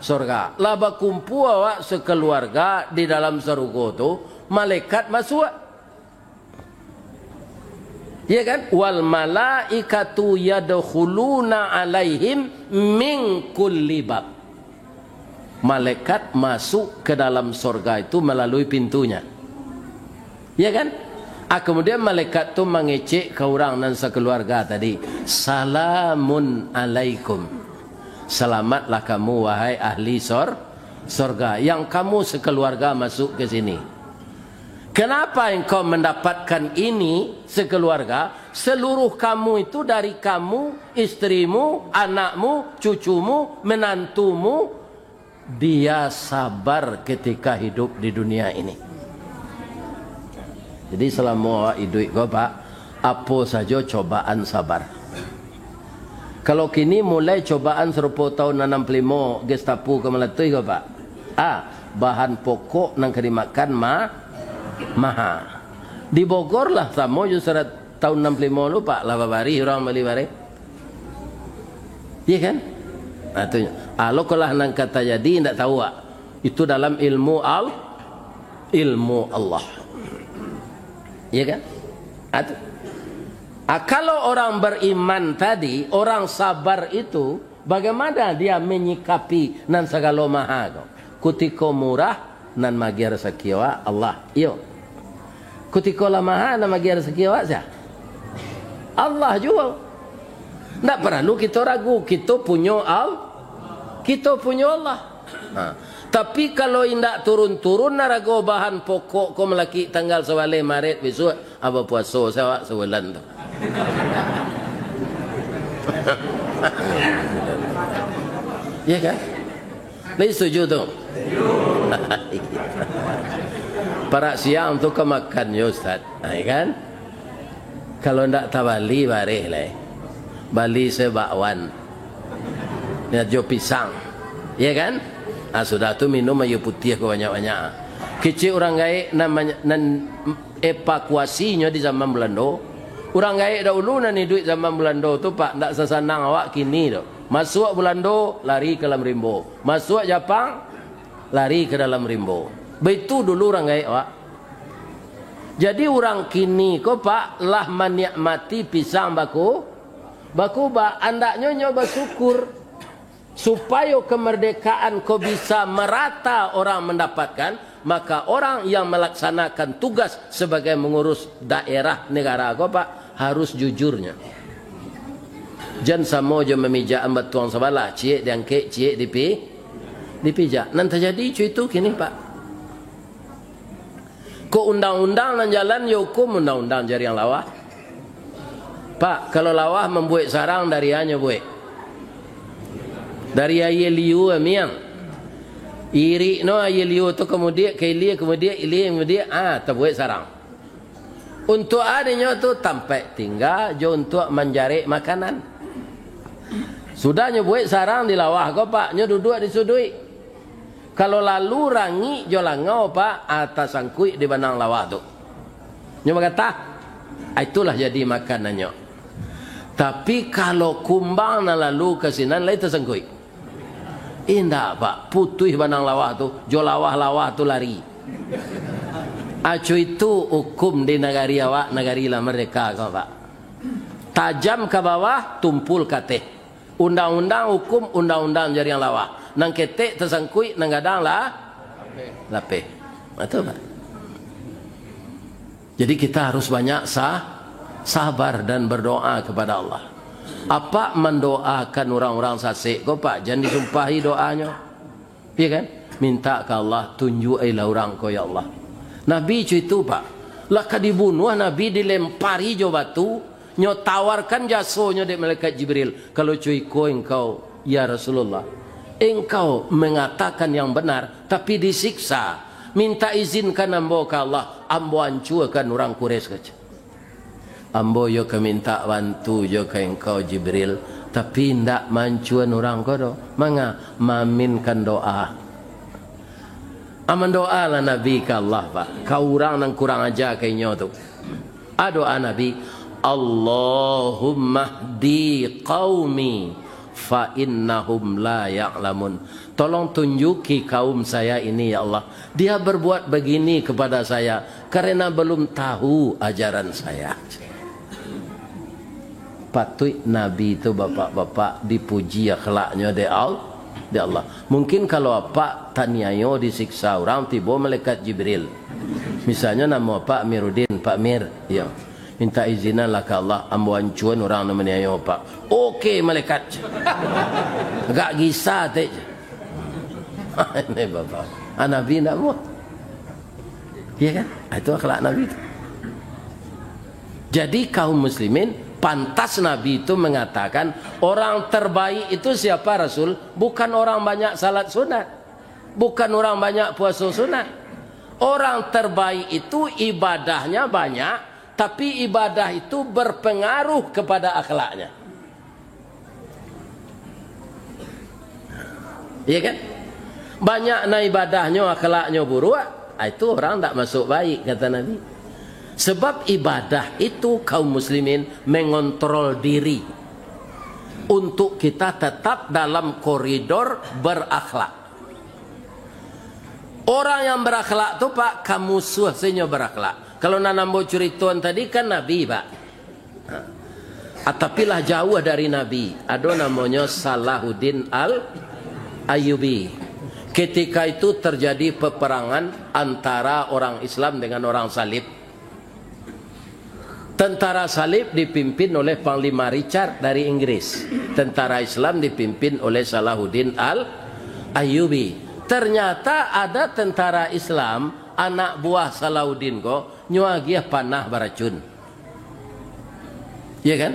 surga. Laba kumpul awak sekeluarga di dalam surga tu, malaikat masuk. Ya kan? Wal malaikatu yadkhuluna alaihim min kulli bab. malaikat masuk ke dalam surga itu melalui pintunya. Ya kan? Kemudian malaikat itu mengecek ke orang dan sekeluarga tadi. Salamun alaikum. Selamatlah kamu wahai ahli surga. Yang kamu sekeluarga masuk ke sini. Kenapa engkau mendapatkan ini sekeluarga? Seluruh kamu itu dari kamu, istrimu, anakmu, cucumu, menantumu. Dia sabar ketika hidup di dunia ini. Jadi selama hidup kau Pak, apa saja cobaan sabar. Kalau kini mulai cobaan serupa tahun 65 Gestapo ke Melatui kau Pak. Bahan pokok nang kedimakan mahal. Di Bogor lah sama je serat tahun 65 lu Pak, lava bari orang beli bari. Iya kan? Lo kalau nang kata jadi ndak tahu itu dalam ilmu Allah. Iya kan? Kalau orang beriman tadi, orang sabar itu, bagaimana dia menyikapi nan segala maha? Kutiko murah nan magiar sakiwa Allah. Iyo. Kutiko lamaha nan magiar sakiwa sah. Allah juga. Tidak perlu kita ragu, kita punya Allah. Tapi kalau indak turun-turun narago bahan pokok ko melaki tanggal 1 Maret besok apa puasa saya sebulan tu. Ya kan? Lagi setuju tu. Para siang tu kemakan ya Ustaz. Ya kan? Kalau ndak tabali bareh lah. Bali sebakwan. Ya jo pisang. Ya kan? Sudah tu minum air putih ke banyak-banyak. Kecil orang gaik namanya nan evakuasinya di zaman Belanda. Orang gaik dahulu nan hidup zaman Belanda tu Pak ndak sesenang awak kini tu. Masuk Belanda lari ke dalam rimbo. Masuk Jepang lari ke dalam rimbo. Begitu dulu orang gaik awak. Jadi orang kini ko Pak lah menikmati pisang baku ba andaknya nyoba syukur. Supaya kemerdekaan kau bisa merata orang mendapatkan, maka orang yang melaksanakan tugas sebagai mengurus daerah negara kau Pak harus jujurnya. Jangan sama je memijak ambat tuang sabalah, cie diangkek, cie dipijak. Nanti jadi itu kini Pak. Kau undang-undang dan jalan ya hukum undang-undang jari yang lawah. Pak, kalau lawah membuat sarang dari hanya buat. Dari air liu miang iri no air liu tu kemudian ili kemudian terbuat sarang untuk adanya tu tampak tinggal jo untuk menjarik makanan sudahnya buat sarang di lawah ko Pak nyo duduk di sudui kalau lalu rangi jo langau Pak atas sangkui di banang lawah tu nyo berkata itulah jadi makanannya. Tapi kalau kumbang na lalu ke sinan lain tersangkui indah Pak, putih banang lawah tu, jo lawah tu lari. Acu itu hukum di negari awak, negari lah mereka kau Pak. Tajam ke bawah, tumpul kate. Undang-undang hukum, undang-undang jari yang lawah. Nang ketek tersangkui, nang gadang lah, lapeh. Betul Pak. Jadi kita harus banyak sabar dan berdoa kepada Allah. Apa mendoakan orang-orang sasik kau Pak, jangan disumpahi doanya. Iya kan? Minta ke Allah tunjukilah orang kau ya Allah. Nabi itu Pak, lah dibunuh Nabi dilempari jo batu, nyo tawarkan jasonya dari malaikat Jibril. Kalau cuiku engkau ya Rasulullah, engkau mengatakan yang benar tapi disiksa. Minta izinkan ambo ke Allah, ambo hancurkan orang Quraisy saja. Ambo yo ke minta bantu yo ke engkau Jibril, tapi ndak mancuan orang kau do. Manga maminkan doa. Aman doa lah Nabi ke Allah Pak. Kau orang nang kurang aja kayaknya tu. Doa Nabi, Allahumma di qaumi fa innahum la ya'lamun. Tolong tunjuki kaum saya ini ya Allah. Dia berbuat begini kepada saya karena belum tahu ajaran saya. Patut Nabi itu bapak-bapak dipuji akhlaknya de di Allah. Mungkin kalau apa taniayo disiksa orang, tiba malaikat Jibril. Misalnya nama Pak Amiruddin, Pak Mir, ya. Minta izinan lah ke Allah, ambo ancuan orang namanya ayo Pak. Okey malaikat. Agak gisah teh. Ini bapak. Nabi nak buat. Ya kan? Itu akhlak Nabi itu. Jadi kaum muslimin, pantas Nabi itu mengatakan orang terbaik itu siapa Rasul? Bukan orang banyak salat sunat, bukan orang banyak puasa sunat. Orang terbaik itu ibadahnya banyak, tapi ibadah itu berpengaruh kepada akhlaknya. Iya kan? Banyak na ibadahnya akhlaknya buruk, itu orang tak masuk baik kata Nabi. Sebab ibadah itu kaum muslimin mengontrol diri untuk kita tetap dalam koridor berakhlak. Orang yang berakhlak tu Pak, kamu suasanya berakhlak. Kalau nanambo cerituan tadi kan Nabi Pak. Atapilah jauh dari Nabi. Ada namanya Salahuddin Al-Ayyubi. Ketika itu terjadi peperangan antara orang Islam dengan orang salib. Tentara salib dipimpin oleh Panglima Richard dari Inggris. Tentara Islam dipimpin oleh Salahuddin Al-Ayyubi. Ternyata ada tentara Islam, anak buah Salahuddin kok, nyuagiah panah beracun. Iya kan?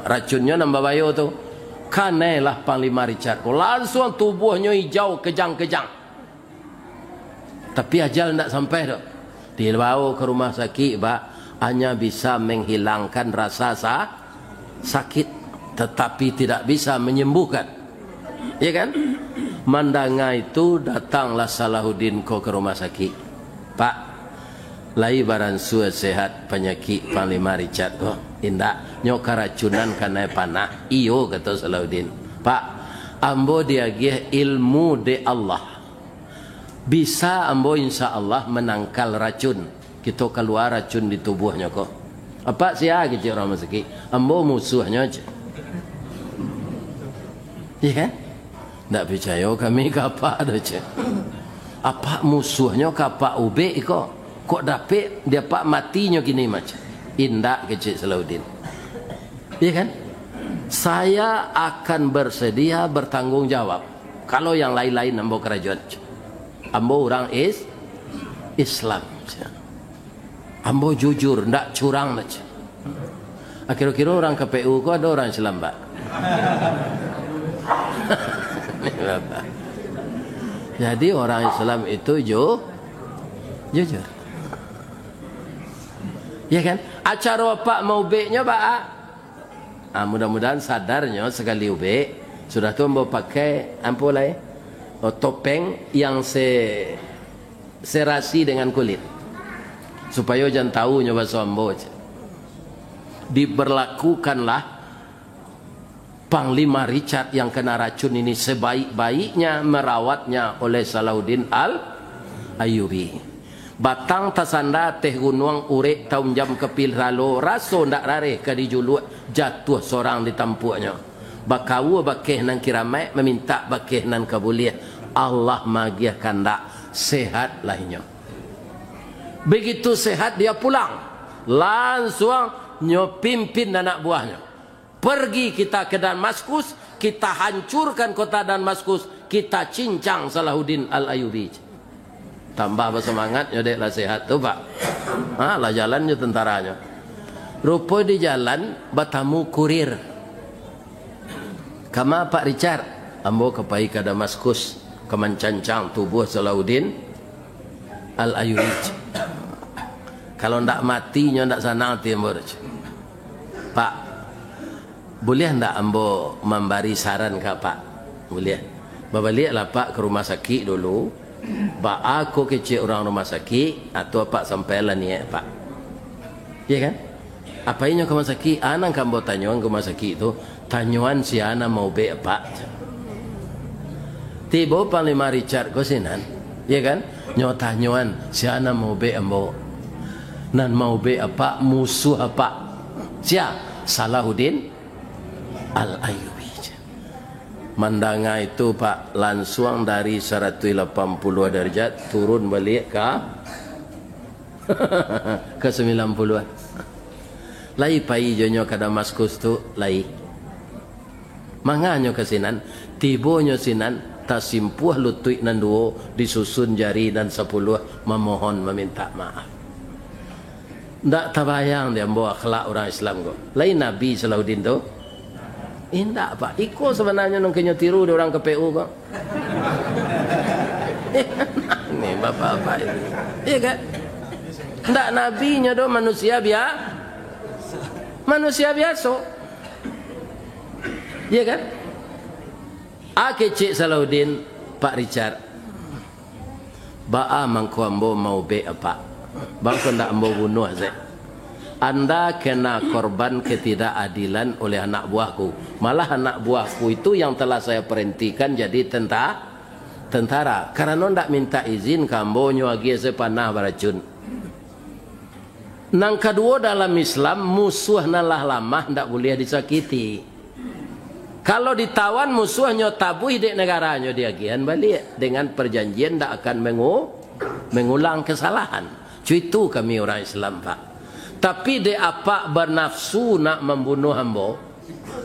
Racunnya nambah bayo tu. Kanelah Panglima Richard kok. Langsung tubuhnya hijau, kejang-kejang. Tapi ajal tidak sampai tu. Dibawa ke rumah sakit, Pak. Hanya bisa menghilangkan rasa sakit, tetapi tidak bisa menyembuhkan. Ya kan? Mandanga itu datanglah Salahuddin ke rumah sakit. Pak, lai baran sua sehat penyakit Panglima Richard kok. Indak nyok keracunan karena panah. Iyo kata Salahuddin. Pak, ambo diagih ilmu de Allah. Bisa ambo insya Allah menangkal racun. Kita keluar racun di tubuhnya kok. Apa sia gitu orang sakit? Ambo musuhnya aja. Iya kan? Tak percaya kami kapak ada je. Apa musuhnya kapak ube kok? Kok dapat dia pak matinya gini macam? Indak kecil Salahuddin. Iya kan? Saya akan bersedia bertanggung jawab. Kalau yang lain-lain ambo kerajaan. Ambo orang Islam. Ambo jujur, ndak curang macam. Akhir-akhir orang KPU kok ada orang Islam, Pak. Jadi orang Islam itu jujur. Ya kan? Acara Pak mau be-nya, Pak. Mudah-mudahan sadarnya sekali ube sudah tu ambo pakai ampulai topeng yang serasi dengan kulit. Supaya jangan tahu nyoba sombo. Diberlakukanlah Panglima Richard yang kena racun ini sebaik-baiknya merawatnya oleh Salahuddin Al-Ayyubi. Batang tasanda teh gunung urek taum jam kepil ralo raso ndak rareh ke dijuluh jatuh seorang di tampuknya. Bakawu bakeh nan kiramai meminta bakeh nan kabuliah. Allah magiah kandak sehat lainnya. Begitu sehat dia pulang. Langsung pimpin anak buahnya. Pergi kita ke Damaskus, kita hancurkan kota Damaskus, kita cincang Salahuddin Al-Ayyubi. Tambah bersemangatnya deklah sehat tu Pak. Lah jalannya tentaranya. Rupa di jalan bertemu kurir. Kama Pak Richard, ambo kepai ke Damaskus, kemencancang tubuh Salahuddin Al-Ayyubi. Kalau ndak matinya ndak sana hati ambo. Pak, boleh ndak ambo memberi saran ke Pak? Boleh. Babaliklah Pak ke rumah sakit dulu. Pak aku kecil orang rumah sakit atau Pak sampailah ni Pak. Ya kan? Apa ini ke rumah sakit? Anak kambo tanyuan ke rumah sakit itu. Tanyuan si anak mau be Pak. Tiba Panglima Richard ko sinan. Ya kan? Nyo tanyuan si anak mau be ambo. Nan mau be apa musuh apa? Sia Salahuddin Al-Ayyubi. Mandanga itu Pak langsung dari 180 derajat turun balik ke 90-an. Lai pai jonyo ke Damaskus tu lai. Manganyo ke sinan, tibonyo sinan tasimpuh lutui nan duo disusun jari dan 10 memohon meminta maaf. Ndak tabayang dia bawa akhlak orang Islam kok. Lain Nabi Salahuddin tu. Indak Pak. Iko sebenarnya nang kenyo tiru dia orang KPU kok. Ni bapak-bapak ini. Iya kan? Ndak nabinya do manusia biasa. Iya kan? Cik Salahuddin, Pak Richard. Ba'a mangko ambo mau be apa? Bangko ndak ambo bunuh saya. Anda kena korban ketidakadilan oleh anak buahku. Malah anak buahku itu yang telah saya perhentikan jadi tentara. Karena ndak minta izin kambonyo agi sepanah baracun. Nang kedua dalam Islam musuh nalah lamah ndak boleh disakiti. Kalau ditawan musuhnya tabuh di negaranya dia gian balik dengan perjanjian ndak akan mengulang kesalahan. Itu kami orang Islam Pak. Tapi dia apa bernafsu nak membunuh hambo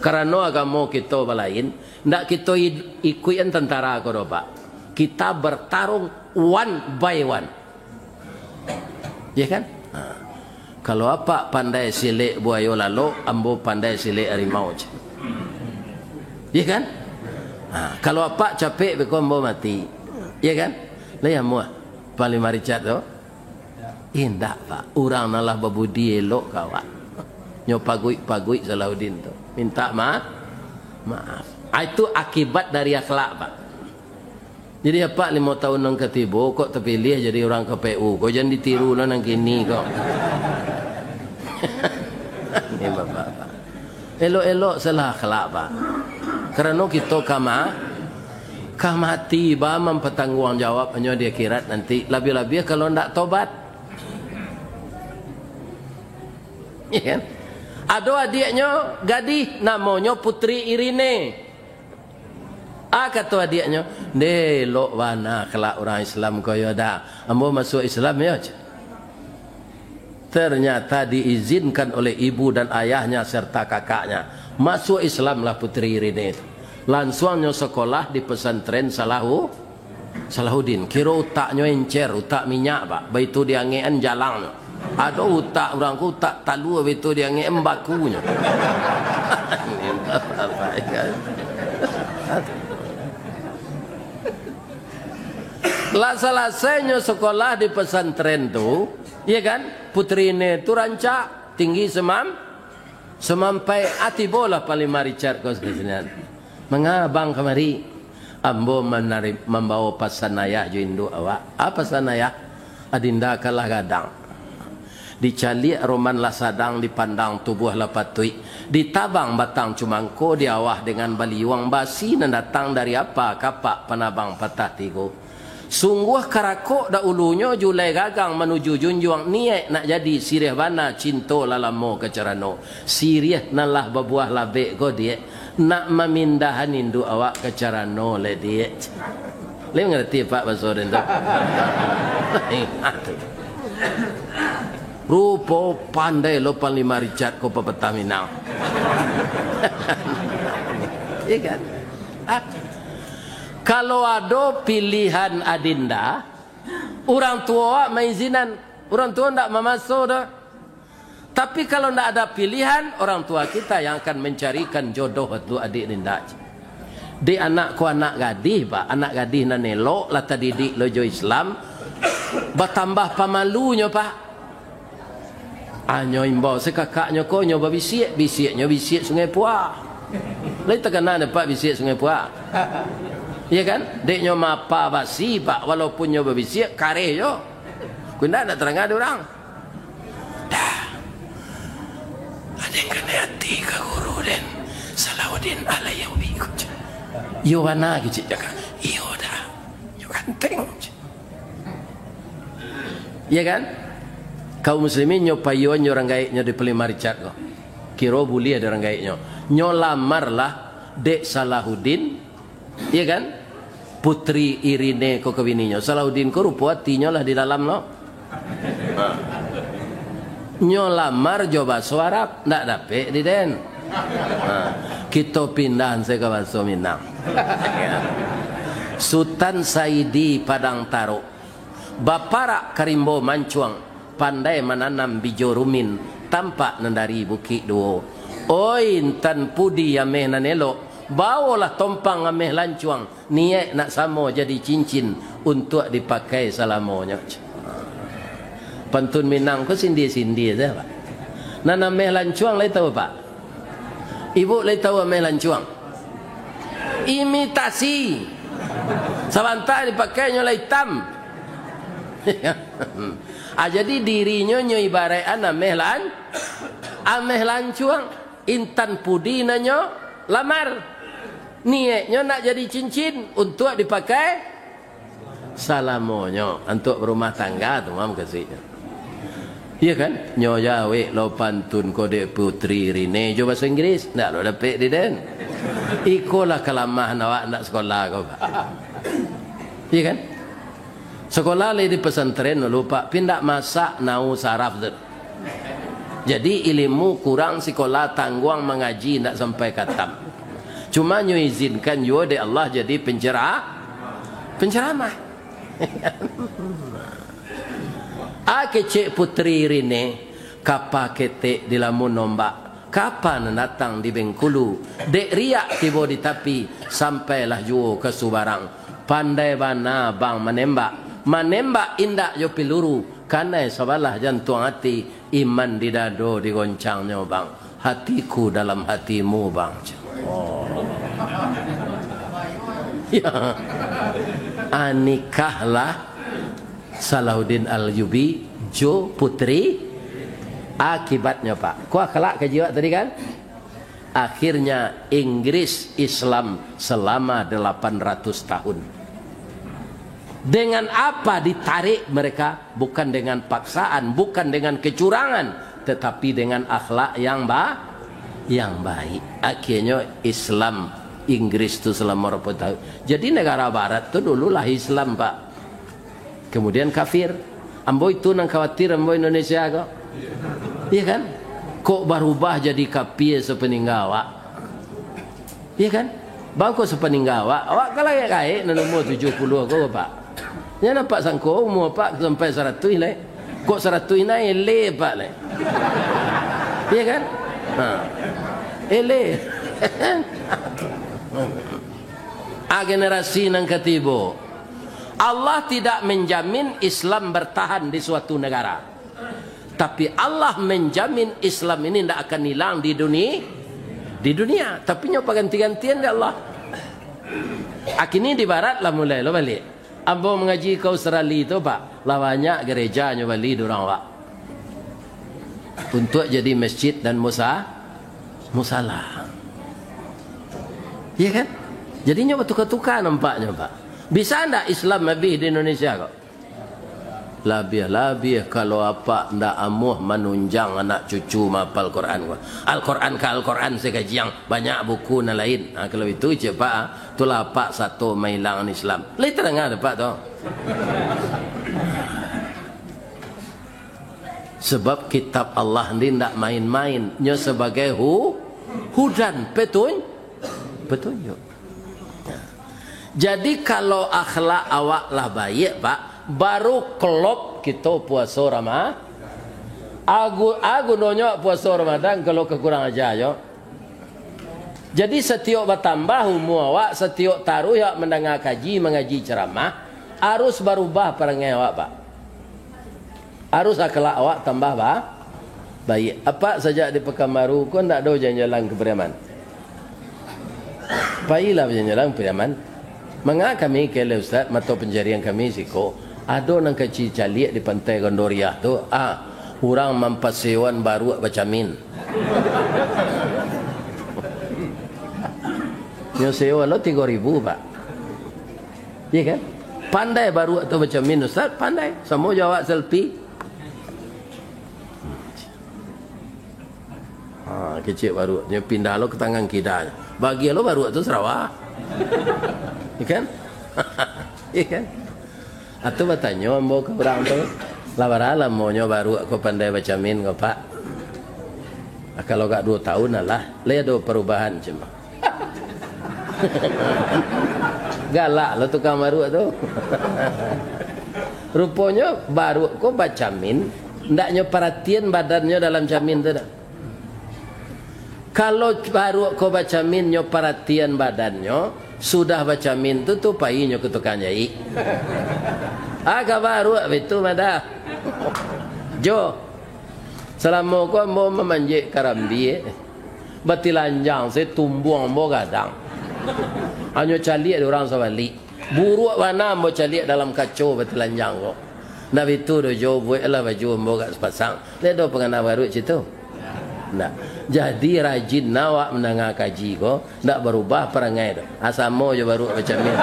karena agama kita lain, ndak kita ikutin tentara ko Pak. Kita bertarung one by one. Ya kan? Kalau apa pandai silik buaya lalu, ambo pandai silik harimau. Ya kan? Kalau apa capek beko ambo mati. Ya kan? Lah ya muah. Paling maricat tu. Indah Pak, orang nalah babudi elok kawan. Nyo pagui Salahuddin tu. Minta maaf. Itu akibat dari akhlak Pak. Jadi apa 5 tahun nang ketibo kok terpilih jadi orang KPU. Kau jangan ditiru lah nang kini kok. Ni bapak Pak. Elok-elok salah akhlak Pak. Kerana kita kamati ba mempertanggungjawab hanya di akhirat nanti. Lebih-lebih kalau ndak tobat. Ya kan? Ada adiknya gadis namanya Putri Irine. Kata adiknya, "Delok wana kelak orang Islam kaya dah. Ambo masuk Islam ya." Ternyata diizinkan oleh ibu dan ayahnya serta kakaknya. Masuk Islamlah Putri Irine itu. Langsungnya sekolah di pesantren Salahuddin. Kira utaknya encer, utak minyak Pak. Baitu dia ngean jalan. Ada utak orang ku tak talu betul dia ngeem bakunya. Lah selesainya sekolah di pesantren tu, ya kan? Putri ini tu rancak tinggi semampai ati bola paling maricat kau sekalian. Mengabang kemari, ambo membawa pasan ayah jindu awak. Apa pasan ayah? Adinda kalah gadang. Dicalik roman lah sadang dipandang tubuh lah patui. Ditabang batang cumangko diawah dengan baliwang basi dan datang dari apa kapak penabang patah tigo. Sungguh karakok dah ulunya julai gagang menuju junjung niat nak jadi sirih bana cinta lalamo kecerano. Sirih nalah berbuah labek go dia nak memindahan indu awak kecerano le dia. Leh ngerti Pak Basoden tu. Rupa pandai lo paling maricat ko papatah Minang. Iya kan? Kalau ada pilihan adinda, orang tua mengizinan, orang tua tidak memasuk dah. Tapi kalau tidak ada pilihan, orang tua kita yang akan mencarikan jodoh itu adik dinda. Di anakku anak gadis Pak, anak gadis nan elok lah tadidik lojo Islam, bertambah pamalunya Pak. Anyo imbau sekakaknya ko nyo babisiek Sungai Puah. Lain terkena dapat bisiek Sungai Puah. Ya kan? Deknya mapa basi Pak walaupun nyo babisiek kare yo. Kunda nak terang ada orang. Dah. Ada yang kena hati ke guru den. Salahuddin Alayyawi ko. Yo wana kicik jaga. Iyo dah. Yo ganteng. Ya kan? Kaum muslimin nyo payuan nyo orang gaik nyo di pelimaricat ko. Kiro boleh ada orang gaik nyo. Nyo lamarlah Dek Salahuddin Iya kan? Putri Irine ko kawininya. Salahuddin ko rupuatinya lah di dalam lo. Nyo lamar coba suara ndak dapet di den. Kita pindah ke bahasa Minang. Sultan Saidi Padang Taro. Bapara Karimbo Mancuang pandai menanam bijo rumin tampak nandari bukit duo. Oi tan pudi ameh nanelo. Bawalah tompang ameh lancuang. Niat nak samo jadi cincin untuk dipakai salamonya. Pantun Minang ko sindi-sindi saja Pak. Nanam ameh lancuang lai tahu Pak. Ibu lai tahu ameh lancuang. Imitasi. Sebentar dipakainya lai hitam. Jadi dirinya nyo ibarat ameh lancuang intan pudi nanyo lamar niatnya nak jadi cincin untuk dipakai salamonyo untuk berumah tangga tu mam kasihnya. Iya kan? Nyo jawe lo pantun kode putri Rine coba bahasa Inggris ndak lo dapat di den. Ikolah kelamahan awak nak sekolah kau Pak. Iya kan? Sekolah di pesantren lupa pindah masak nau saraf tu. Jadi ilmu kurang sekolah tangguang mengaji tidak sampai katam. Cuma nyu izinkan yo de Allah jadi penceramah. Cek putri Rine kapa kete di lamun nombak. Kapan datang di Bengkulu? Dek riak tiba di tapi sampailah juo ke Subarang. Pandai bana bang menembak indak yo peluru karena sabalah jantung hati iman di dado digoncangnya bang hatiku dalam hatimu bang. Ya anikahlah Salahuddin Ayyubi jo putri akibatnya Pak kau kelak kejiwa tadi kan akhirnya Inggris Islam selama 800 tahun. Dengan apa ditarik mereka? Bukan dengan paksaan, bukan dengan kecurangan, tetapi dengan akhlak yang baik. Akhirnya Islam Inggris itu selama berapa tahun. Jadi negara Barat itu dululah Islam Pak. Kemudian kafir. Ambo itu nang khawatir ambo Indonesia kok. Iya kan? Kok berubah jadi kafir sepeninggal awak? Iya kan? Bangko sepeninggal awak kalau kaya nan umur 70 kok Pak. Ya nampak sangko umur Pak sampai 100 le. Kok 100 naik le Pak le. Iya kan? Ele. Generasi nang ketibo. Allah tidak menjamin Islam bertahan di suatu negara. Tapi Allah menjamin Islam ini tidak akan hilang di dunia. Tapi nyoba ganti-gantian ya Allah. Akhirnya di barat lah mulai lo balik. Ambo mengaji ke Australia itu Pak, lah banyak gereja nyoba balik dorang Pak. Untuk jadi masjid dan musalah. Iya kan? Jadi nyoba tukar-tukar nampaknya Pak. Bisa ndak Islam lebih di Indonesia kok? Lebih kalau apa ndak amuh menunjang anak cucu mapal Quran. Al-Quran sekaji yang banyak buku dan lain. Kalau itu je Pak, itulah Pak satu mailangan Islam. Lai terang ada Pak tu. Sebab kitab Allah ni ndak main-main. Nya sebagai hudan petunjuk. Jadi kalau akhlak awak lah baik Pak, baru kelop kita puasa Ramadan. Aku nonyo puasa Ramadan kalau kekurang aja yo. Jadi setiap bertambah umur awak, setiap taruh ya mendengar kaji, mengaji ceramah, harus berubah perangai awak Pak. Harus akhlak awak tambah baik. Apa saja di Pekanbaru kau ndak ada jalan-jalan ke Priaman. Pailah jalan-jalan ke Priaman. Mengapa kami kele Ustaz mata pencarian kami siko ada nang kecil calik di pantai Gondoriah tu orang mampasewan baru bacamin. Yang sewa lo 3.000 Pak. Iya kan? Pandai baru atau bacamin Ustaz, pandai. Semua jawab selfie. Kecil baru dia pindah lo ke tangan kita. Bagi lo baru atau Sarawak. Ikan? Ikan? Atau bertanya ambo ke orang tu, lawara maunya baru aku pandai baca min kau pak. Kalau gak 2 tahun lah, lihat ada perubahan cuma. Galak lo tukang baru tu. Rupanya baru kau baca min, ndaknya perhatian badannya dalam jamin tu dah. Kalau baru kau baca min nyo perhatian badannya, sudah baca min tu payinyo ke tukang jahit. Agak baru itu mada. Jo. Selama kau mau memanjik karambi, batilanjang saya tumbuang mau gadang. Hanya calik orang sabali. Buruk mana mau calik dalam kacau batilanjang kau. Nabi tu do jo buat lah baju mau gak sepasang. Dia do pengenal baru situ. Nah, jadi rajin nawak mendengar kaji ko, ndak berubah perangai tu. Asamo je baru macam ni.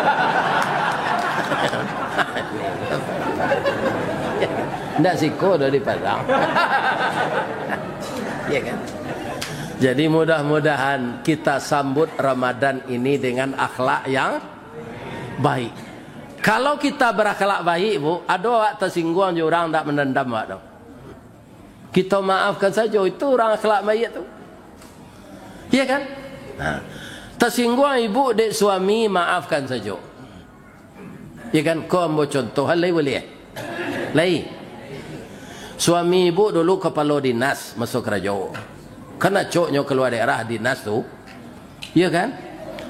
Ndak siko dah di padang. Ya kan? Jadi mudah-mudahan kita sambut Ramadan ini dengan akhlak yang baik. Kalau kita berakhlak baik, Bu, ada awak tersinggung je orang tak menendam awak tu. Kita maafkan saja, itu orang akhlak baik tu. Ya kan? Nah, tersinggung ibu dek suami, maafkan saja. Ya kan? Kau ambil contoh hal lain boleh? Lain. Suami ibu dulu kepala dinas masuk kerja. Kena coknya keluar daerah dinas tu. Ya kan?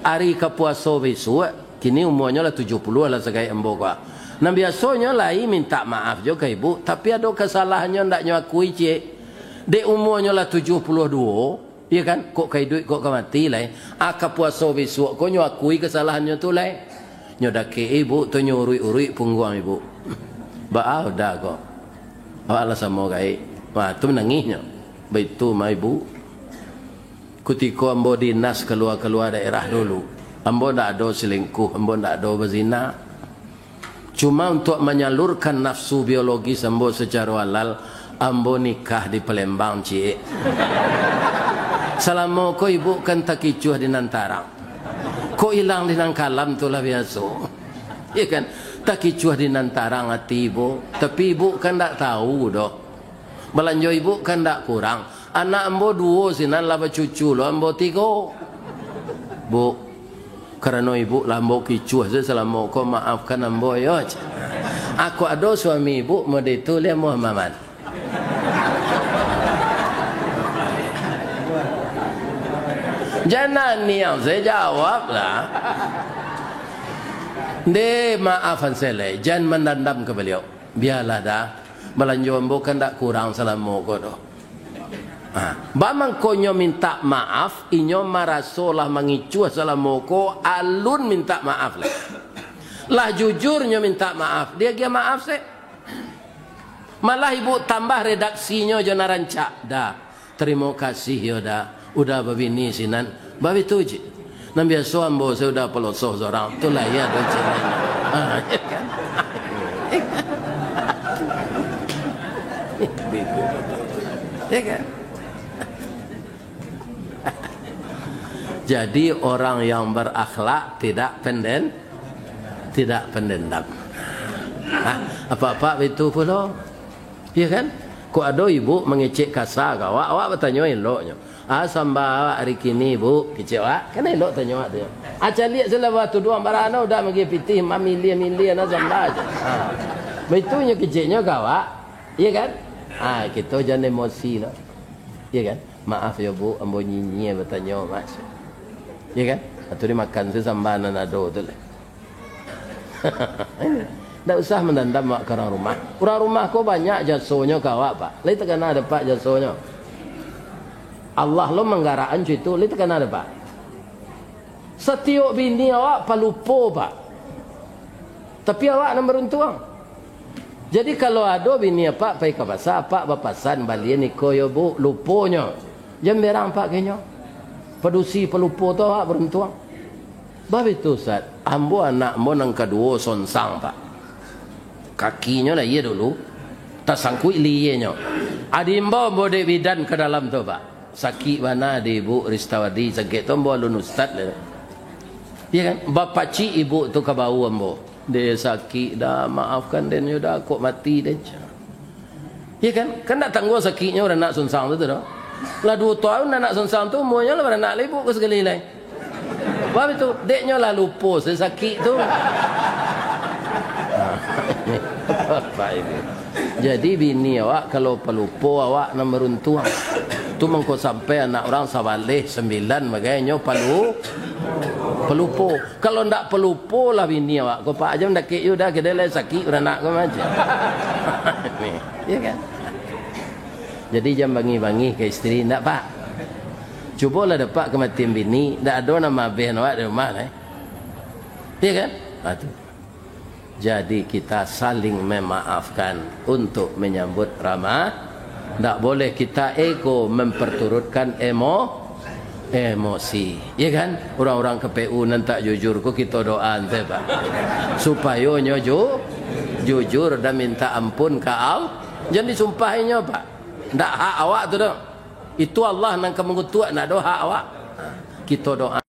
Hari kepuasa besok, kini umurnya lah 70 lah sekai embo kau. Nah biasanya lain minta maaf juga ibu, tapi ada kesalahannya ndak nyakui cik. Dek umurnya lah 72, ya kan? Kok kai duit kok mati lah. Aka puasa besok kok nyakui kesalahannya tu lah. Nyodake ibu tu nyurui-urui punggung ibu. Ba dah kok. Awak sama kai. Wah, tu menangisnya. Baik tu mai ibu. Ketika ambo dinas keluar daerah dulu, ambo ndak ada selingkuh, ambo ndak ada berzina. Cuma untuk menyalurkan nafsu biologis ambo secara halal, ambo nikah di Palembang cik. Selama kau ibu kan tak kicuh di Nantarang. Kau hilang di Nangkalam tu lah biasa. Ya kan? Tak kicuh di Nantarang hati ibu. Tapi ibu kan tak tahu doh. Belanja ibu kan tak kurang. Anak ambo 2 sinan lah bercucu lo, ambo 3. Bu, kerana ibu lambo kicuh saya selama kau maafkan ambo yo. Aku ada suami ibu mode itu dia Muhammad. Jangan ni yang saya jawab lah. De maafkan saya, jangan mendendam ke beliau. Biarlah dah. Belanja ambo kan tak kurang selama kau doh. Bamang konyo minta maaf, inyo marasolah mengicu assalamoko alun minta maaf lah. Lah jujurnya minta maaf, dia maaf sih. Malah ibu tambah redaksinya jangan rancak. Dah, terima kasih ya dah. Udah babini sinan, babi tuji. Nan biasa ambo saya udah pelosoh seorang. Itulah ya dan caranya. Ya kan? Jadi orang yang berakhlak tidak pendendam. Apa-apa itu pula. Ya kan? Kok ada ibu mengecek kasar kau, awak bertanya eloknya. Samba awak hari kini ibu kecek awak, kan elok tanya awak tu. Lihat selalu waktu doang barana udah magi pitih milian samba aja. Betunya keceknya kawak. Ya kan? Kita jangan emosi lah. Ya kan? Maaf ya bu, ambo nyinyi bertanya mas. Ya kan? Atau dia makan sesambanan ada tu lah. Tak usah mendendam ke orang rumah. Orang rumah kau banyak jasonya kawak pak. Lain tak kena ada pak jasonya. Allah lo menggaraan itu, lain tak kena ada pak. Setiap bini awak palupo pak. Tapi awak nak beruntung. Jadi kalau ada bini pak pai ke pasar, pak berpasan balian iko yo bu luponya. Jam berang pak kenya. Pedusi pelupo tu awak beruntung. Bab itu Ustaz, ambo anak ambo nang kedua sonsang pak. Kakinya lah ia dulu. Tak sangkut liyenya. Adimbo ambo dek bidan ke dalam tu pak. Sakit mana di ibu Ristawadi sakit tu ambo alun Ustaz le. Ya kan? Bapa cik ibu tu kabau ambo. Dia sakit dah, maafkan dia dah kok mati dia. Ya kan? Kan tak tangguh sakitnya orang nak sunsang tu dah. Lah 2 tahun nak sunsang tu umurnya lah nak ibu ke sekali lain. Bapak itu deknya lah lupa sakit tu. Bapak ibu. Jadi bini awak kalau pelupa awak nak meruntuang. Tu mengko sampai anak orang sawalih 9 maganya pelupo. Kalau ndak pelupo lah bini awak. Kau pak aja ndak kek dah kedai lain sakit orang nak kau macam. Ya kan? Jadi jam bangi-bangi ke isteri ndak pak. Cubalah dapat kematian bini, ndak ada nama ben awak di rumah lah. Ya kan? Tu. Jadi kita saling memaafkan untuk menyambut Ramadan. Tak boleh kita ego memperturutkan emosi. Ya kan? Orang-orang KPU nanti jujur ko kita doa ante Pak. Supaya jujur dan minta ampun ke Allah. Jangan disumpahinya Pak. Tak hak awak tu dah. Itu Allah nang kemengutuak nak doa hak awak. Kita doa